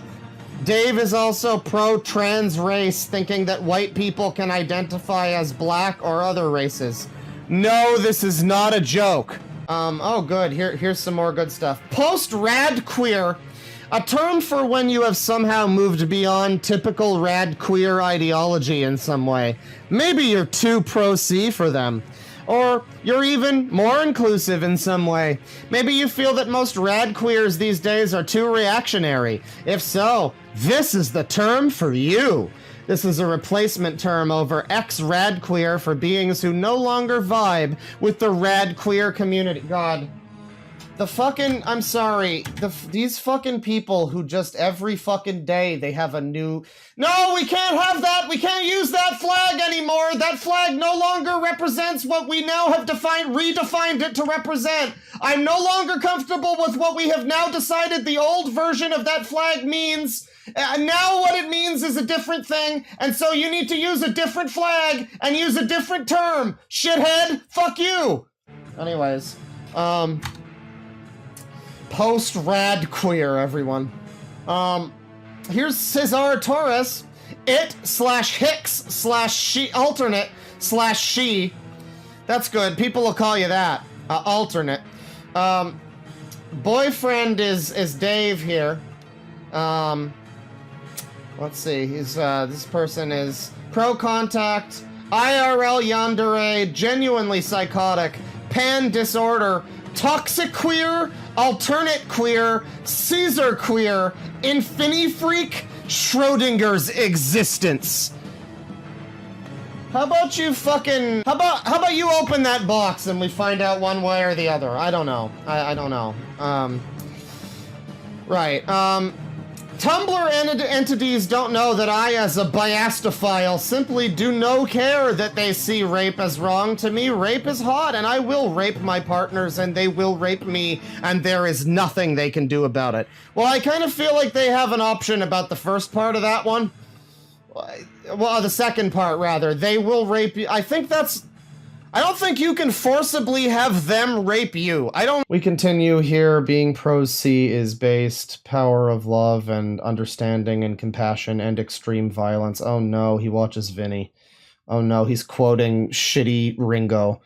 Dave is also pro-trans race, thinking that white people can identify as black or other races. No, this is not a joke. Oh good, here's some more good stuff. Post-rad queer, a term for when you have somehow moved beyond typical rad queer ideology in some way. Maybe you're too pro-C for them. Or you're even more inclusive in some way. Maybe you feel that most rad queers these days are too reactionary. If so, this is the term for you. This is a replacement term over ex-rad queer for beings who no longer vibe with the rad queer community. God. The fucking, I'm sorry, these fucking people who just every fucking day they have a new, no, we can't have that, we can't use that flag anymore, that flag no longer represents what we now have redefined it to represent. I'm no longer comfortable with what we have now decided the old version of that flag means. Now what it means is a different thing, and so you need to use a different flag and use a different term. Shithead, fuck you. Anyways, post-rad queer, everyone. Here's Cesar Torres. It/Hicks/she alternate/she. That's good. People will call you that. Alternate. Boyfriend is Dave here. Let's see. He's this person is pro contact, IRL yandere, genuinely psychotic, pan disorder, toxic queer, alternate queer, Caesar queer, infini-freak, Schrodinger's existence. How about you fucking... How about you open that box and we find out one way or the other? I don't know. I don't know. Right. Tumblr entities don't know that I, as a biastophile, simply do no care that they see rape as wrong. To me, rape is hot, and I will rape my partners, and they will rape me, and there is nothing they can do about it. Well, I kind of feel like they have an option about the first part of that one. Well, the second part, rather. They will rape you. I think that's... I don't think you can forcibly have them rape you. We continue here. Being pro-C is based, power of love and understanding and compassion and extreme violence. Oh no, he watches Vinny. Oh no, he's quoting shitty Ringo.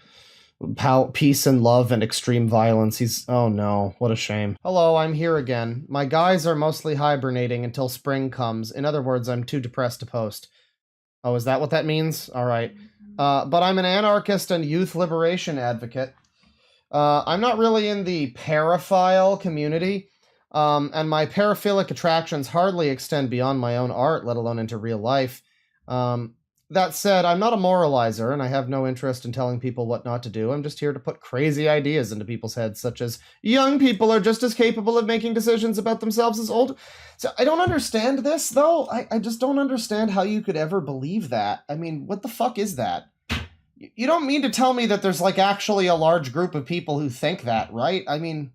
Peace and love and extreme violence. Oh no, what a shame. Hello, I'm here again. My guys are mostly hibernating until spring comes. In other words, I'm too depressed to post. Oh, is that what that means? All right. But I'm an anarchist and youth liberation advocate. I'm not really in the paraphile community, and my paraphilic attractions hardly extend beyond my own art, let alone into real life. That said, I'm not a moralizer, and I have no interest in telling people what not to do. I'm just here to put crazy ideas into people's heads, such as, young people are just as capable of making decisions about themselves as old. So I don't understand this, though. I just don't understand how you could ever believe that. I mean, what the fuck is that? You don't mean to tell me that there's, like, actually a large group of people who think that, right? I mean,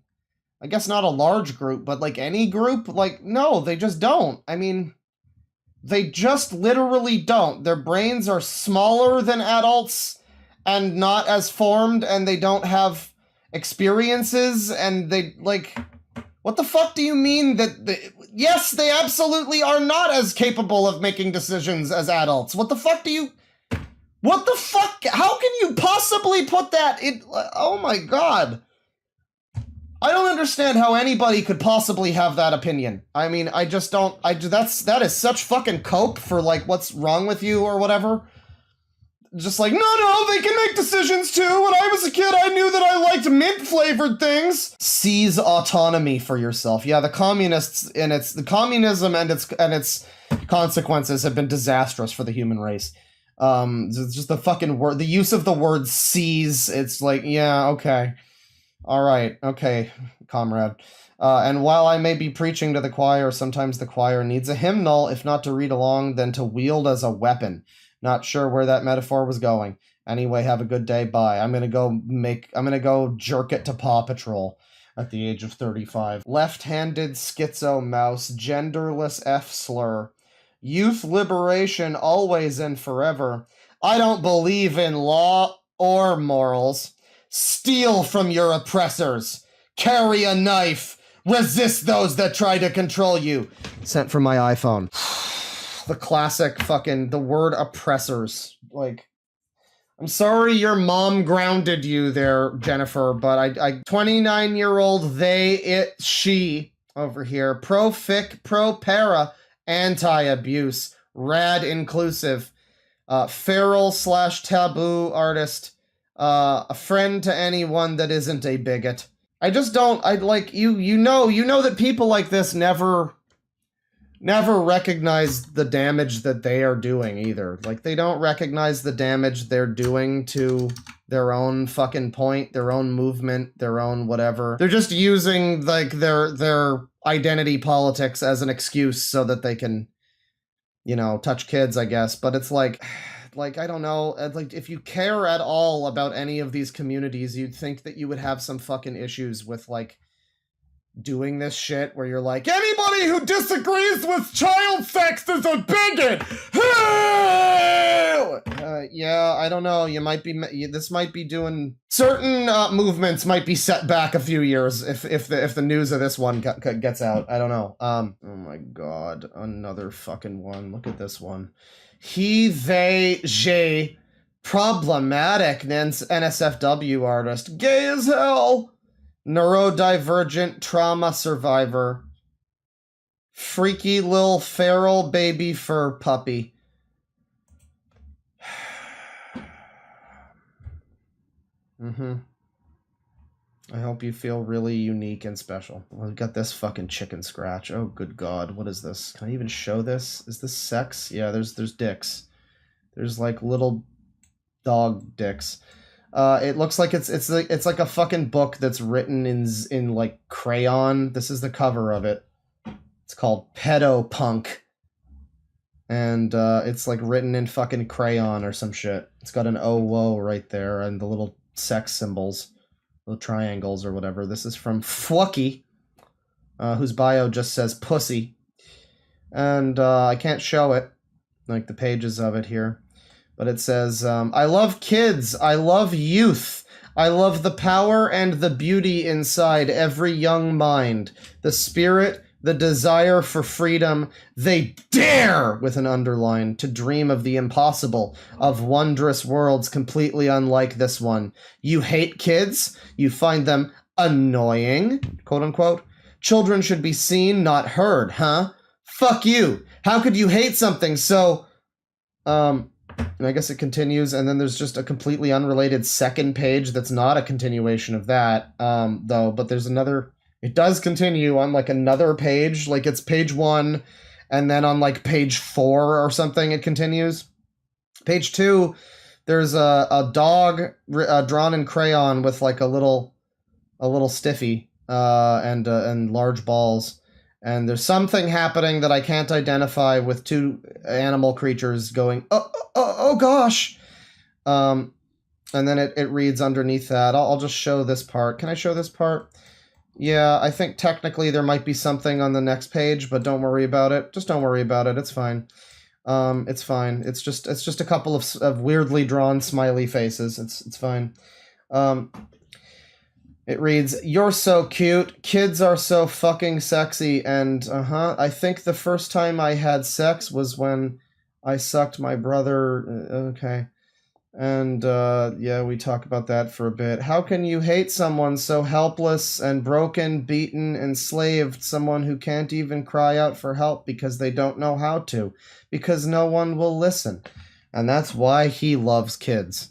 I guess not a large group, but, like, any group? Like, no, they just don't. I mean... They just literally don't. Their brains are smaller than adults and not as formed, and they don't have experiences, and they, like... What the fuck do you mean that... Yes, they absolutely are not as capable of making decisions as adults. What the fuck do you... What the fuck? How can you possibly put that in... Oh my god. I don't understand how anybody could possibly have that opinion. I mean, I just don't... that is such fucking cope for, like, what's wrong with you or whatever. just like, no, they can make decisions too. When I was a kid, I knew that I liked mint-flavored things. Seize autonomy for yourself. Yeah, the communists and the communism and its consequences have been disastrous for the human race. It's just the fucking word, the use of the word seize. It's like, yeah, okay. All right, okay, comrade. And while I may be preaching to the choir, sometimes the choir needs a hymnal, if not to read along, then to wield as a weapon. Not sure where that metaphor was going. Anyway, have a good day. Bye. I'm gonna go jerk it to Paw Patrol at the age of 35. Left-handed schizo mouse, genderless F slur. Youth liberation always and forever. I don't believe in law or morals. Steal from your oppressors. Carry a knife. Resist those that try to control you. Sent from my iPhone. The classic the word oppressors. Like, I'm sorry your mom grounded you there, Jennifer, but I 29-year-old she over here. Pro-fic, pro-para, anti-abuse, rad inclusive, feral/taboo artist, a friend to anyone that isn't a bigot. I just don't, you know that people like this never recognize the damage that they are doing either. Like, they don't recognize the damage they're doing to their own fucking point, their own movement, their own whatever. They're just using, like, their identity politics as an excuse so that they can, you know, touch kids, I guess. But it's like, I don't know, like, if you care at all about any of these communities, you'd think that you would have some fucking issues with, like, doing this shit where you're like, anybody who disagrees with child sex is a bigot! Yeah, I don't know, this might be doing, certain movements might be set back a few years if the news of this one gets out. I don't know. Oh my god, another fucking one. Look at this one. He, they, they, problematic NSFW artist, gay as hell, neurodivergent trauma survivor, freaky lil feral baby fur puppy. I hope you feel really unique and special. Well, we've got this fucking chicken scratch. Oh, good God. What is this? Can I even show this? Is this sex? Yeah, there's dicks. There's, like, little dog dicks. It looks like it's like a fucking book that's written in like, crayon. This is the cover of it. It's called Pedo Punk. And, it's, like, written in fucking crayon or some shit. It's got an oh, whoa right there and the little sex symbols. The triangles or whatever. This is from Fwucky, whose bio just says pussy. And I can't show it, like the pages of it here. But it says, I love kids. I love youth. I love the power and the beauty inside every young mind. The spirit, the desire for freedom. They dare, with an underline, to dream of the impossible, of wondrous worlds completely unlike this one. You hate kids? You find them annoying? Quote unquote. Children should be seen, not heard, huh? Fuck you. How could you hate something so... And I guess it continues, and then there's just a completely unrelated second page that's not a continuation of that, though, but there's another... It does continue on, like, another page, like, it's page 1, and then on, like, page 4 or something it continues. Page 2, there's a dog drawn in crayon with, like, a little stiffy, and large balls. And there's something happening that I can't identify with two animal creatures going, oh gosh. And then it reads underneath that. I'll just show this part. Can I show this part? Yeah, I think technically there might be something on the next page, but don't worry about it. Just don't worry about it. It's fine. It's fine. It's just a couple of weirdly drawn smiley faces. It's fine. It reads, "You're so cute. Kids are so fucking sexy." And, I think the first time I had sex was when I sucked my brother. Okay. And, yeah, we talk about that for a bit. How can you hate someone so helpless and broken, beaten, enslaved, someone who can't even cry out for help because they don't know how to, because no one will listen? And that's why he loves kids.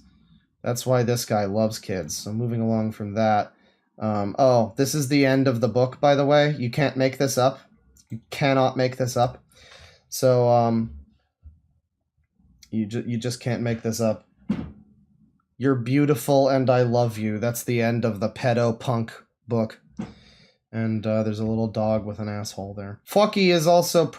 That's why this guy loves kids. So moving along from that. Oh, this is the end of the book, by the way. You can't make this up. You cannot make this up. So, you just can't make this up. You're beautiful and I love you. That's the end of the pedo punk book. And there's a little dog with an asshole there. Fucky is also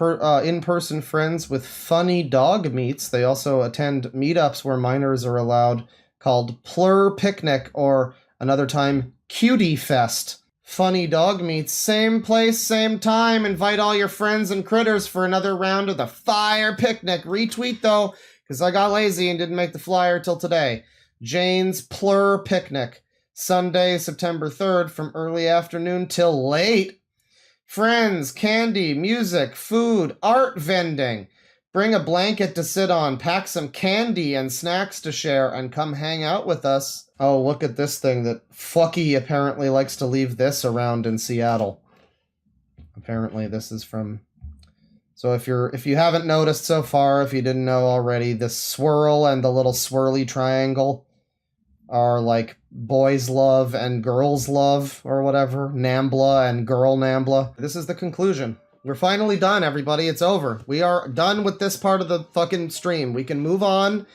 in-person friends with Funny Dog Meets. They also attend meetups where minors are allowed called Plur Picnic or another time Cutie Fest. Funny Dog Meets, same place, same time. Invite all your friends and critters for another round of the fire picnic. Retweet though, because I got lazy and didn't make the flyer till today. Jane's Plur Picnic. Sunday, September 3rd, from early afternoon till late. Friends, candy, music, food, art vending. Bring a blanket to sit on, pack some candy and snacks to share, and come hang out with us. Oh, look at this thing that Fucky apparently likes to leave this around in Seattle. Apparently this is from... So if you haven't noticed so far, if you didn't know already, the swirl and the little swirly triangle are like boys love and girls love or whatever. Nambla and girl Nambla. This is the conclusion. We're finally done, everybody. It's over. We are done with this part of the fucking stream. We can move on.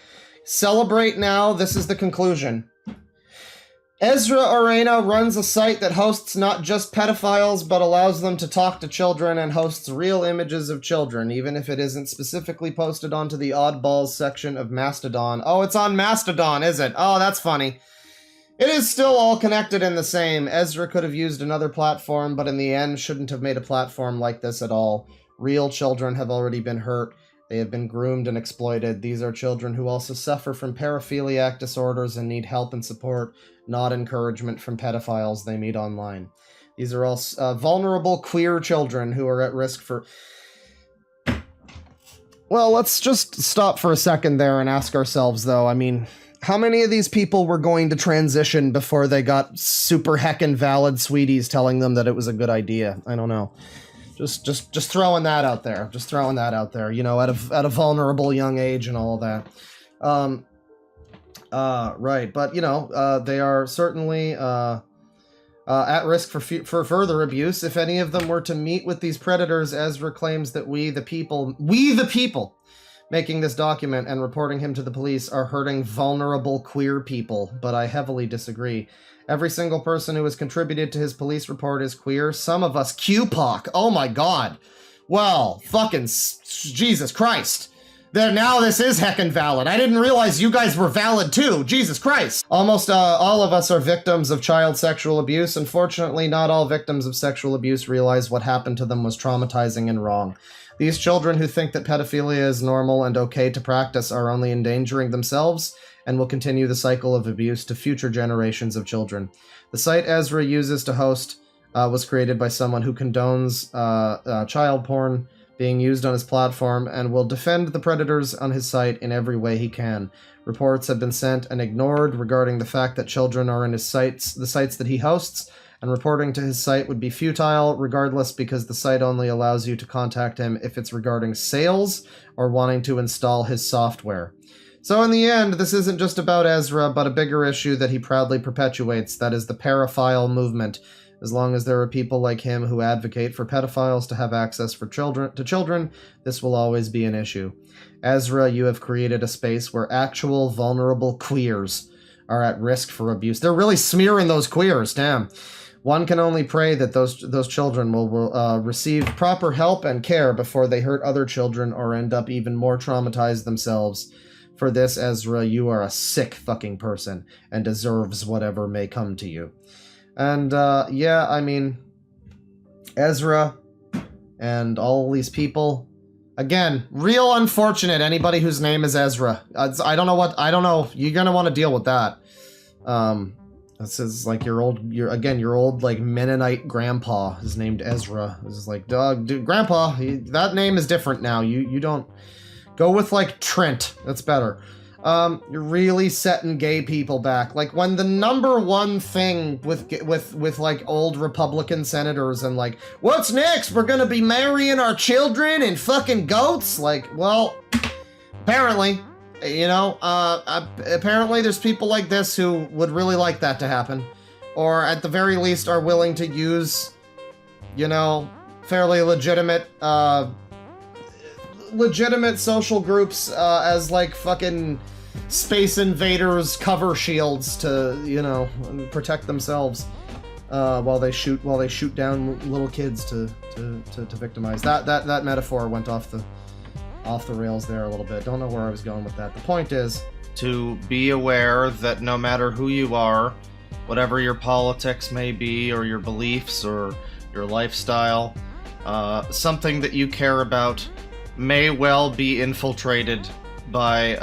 Celebrate now. This is the conclusion. Ezra Arena runs a site that hosts not just pedophiles, but allows them to talk to children and hosts real images of children, even if it isn't specifically posted onto the oddballs section of Mastodon. Oh, it's on Mastodon, is it? Oh, that's funny. It is still all connected in the same. Ezra could have used another platform, but in the end shouldn't have made a platform like this at all. Real children have already been hurt. They have been groomed and exploited. These are children who also suffer from paraphiliac disorders and need help and support, not encouragement from pedophiles they meet online. These are all vulnerable queer children who are at risk for... Well, let's just stop for a second there and ask ourselves, though, I mean, how many of these people were going to transition before they got super heckin' valid sweeties telling them that it was a good idea? I don't know. Just throwing that out there. Just throwing that out there, you know, at a vulnerable young age and all that. Right, but, you know, they are certainly at risk for further abuse. If any of them were to meet with these predators, Ezra claims that we the people, making this document and reporting him to the police are hurting vulnerable queer people, but I heavily disagree. Every single person who has contributed to his police report is queer. Some of us QPOC. Oh my god. Well, fucking Jesus Christ. Now this is heckin' valid. I didn't realize you guys were valid too. Jesus Christ. Almost all of us are victims of child sexual abuse. Unfortunately, not all victims of sexual abuse realize what happened to them was traumatizing and wrong. These children who think that pedophilia is normal and okay to practice are only endangering themselves and will continue the cycle of abuse to future generations of children. The site Ezra uses to host was created by someone who condones child porn being used on his platform and will defend the predators on his site in every way he can. Reports have been sent and ignored regarding the fact that children are in his sites, the sites that he hosts, and reporting to his site would be futile regardless because the site only allows you to contact him if it's regarding sales or wanting to install his software. So in the end, this isn't just about Ezra, but a bigger issue that he proudly perpetuates, that is the paraphile movement. As long as there are people like him who advocate for pedophiles to have access for children, this will always be an issue. Ezra, you have created a space where actual vulnerable queers are at risk for abuse. They're really smearing those queers, damn. One can only pray that those children will receive proper help and care before they hurt other children or end up even more traumatized themselves. For this, Ezra, you are a sick fucking person and deserves whatever may come to you. And, yeah, I mean, Ezra and all these people, again, real unfortunate, anybody whose name is Ezra. I don't know, you're gonna want to deal with that. This is like your old, like, Mennonite grandpa is named Ezra. This is like, dude, grandpa, that name is different now. You don't, go with, like, Trent, that's better. You're really setting gay people back. Like, when the number one thing with like old Republican senators and like, what's next? We're gonna be marrying our children and fucking goats? Like, well, apparently You know, apparently there's people like this who would really like that to happen. Or at the very least are willing to use, you know, fairly legitimate social groups as like fucking Space Invaders cover shields to, you know, protect themselves while they shoot down little kids to victimize. That metaphor went off the rails there a little bit. Don't know where I was going with that. The point is to be aware that no matter who you are, whatever your politics may be, or your beliefs, or your lifestyle, something that you care about may well be infiltrated by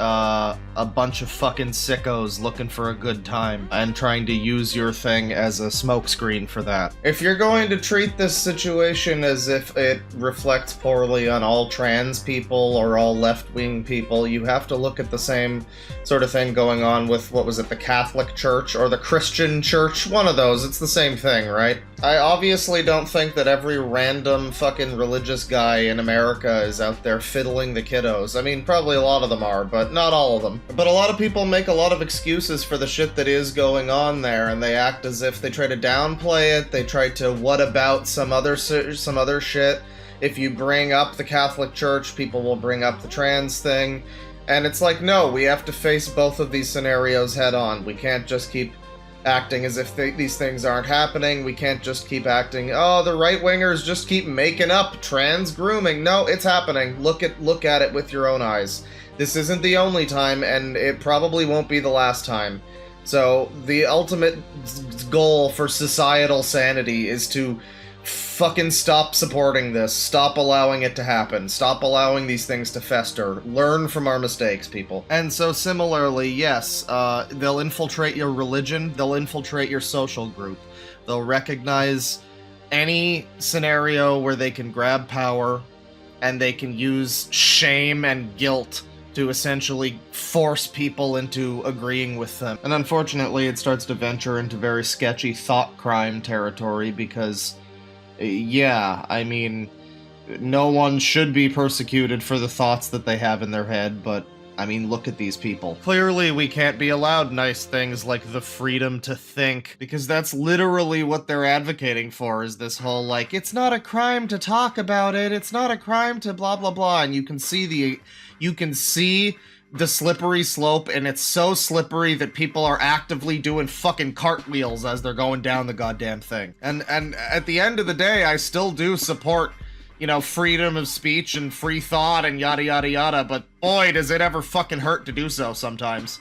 a bunch of fucking sickos looking for a good time and trying to use your thing as a smokescreen for that. If you're going to treat this situation as if it reflects poorly on all trans people or all left-wing people, you have to look at the same sort of thing going on with, what was it, the Catholic Church or the Christian Church? One of those, it's the same thing, right? I obviously don't think that every random fucking religious guy in America is out there fiddling the kiddos. I mean, probably a lot of them are, but not all of them. But a lot of people make a lot of excuses for the shit that is going on there, and they act as if they try to downplay it, they try to what about some other shit. If you bring up the Catholic Church, people will bring up the trans thing. And it's like, no, we have to face both of these scenarios head on. We can't just keep acting as if these things aren't happening. We can't just keep acting, oh, the right-wingers just keep making up trans grooming. No, it's happening. Look at it with your own eyes. This isn't the only time, and it probably won't be the last time. So, the ultimate goal for societal sanity is to fucking stop supporting this. Stop allowing it to happen. Stop allowing these things to fester. Learn from our mistakes, people. And so similarly, yes, they'll infiltrate your religion. They'll infiltrate your social group. They'll recognize any scenario where they can grab power and they can use shame and guilt to essentially force people into agreeing with them. And unfortunately, it starts to venture into very sketchy thought crime territory because, yeah, I mean, no one should be persecuted for the thoughts that they have in their head, but, I mean, look at these people. Clearly, we can't be allowed nice things like the freedom to think, because that's literally what they're advocating for, is this whole, like, it's not a crime to talk about it, it's not a crime to blah blah blah, and you can see the slippery slope, and it's so slippery that people are actively doing fucking cartwheels as they're going down the goddamn thing. And at the end of the day, I still do support, you know, freedom of speech and free thought and yada yada yada, but boy, does it ever fucking hurt to do so sometimes.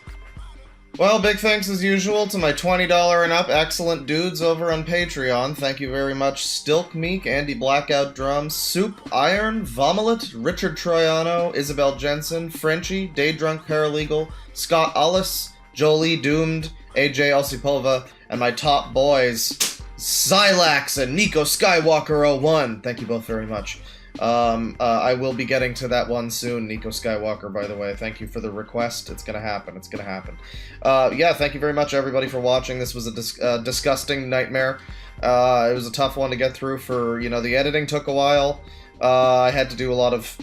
Well, big thanks as usual to my $20 and up excellent dudes over on Patreon. Thank you very much, Stilk Meek, Andy Blackout Drums, Soup, Iron, Vomilet, Richard Troiano, Isabel Jensen, Frenchie, Daydrunk Paralegal, Scott Ullis, Jolie Doomed, AJ Osipova, and my top boys, Xylax and Nico Skywalker 01. Thank you both very much. I will be getting to that one soon, Nico Skywalker, by the way. Thank you for the request. It's gonna happen. It's gonna happen. Yeah, thank you very much, everybody, for watching. This was a disgusting nightmare. It was a tough one to get through for, you know, the editing took a while. I had to do a lot of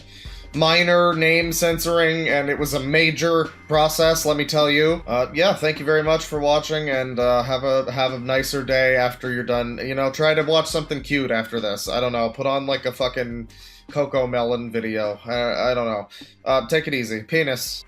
minor name censoring, and it was a major process, let me tell you. Yeah, thank you very much for watching, and have a nicer day after you're done. You know, try to watch something cute after this. I don't know, put on like a fucking Coco Melon video. I don't know. Take it easy. Penis.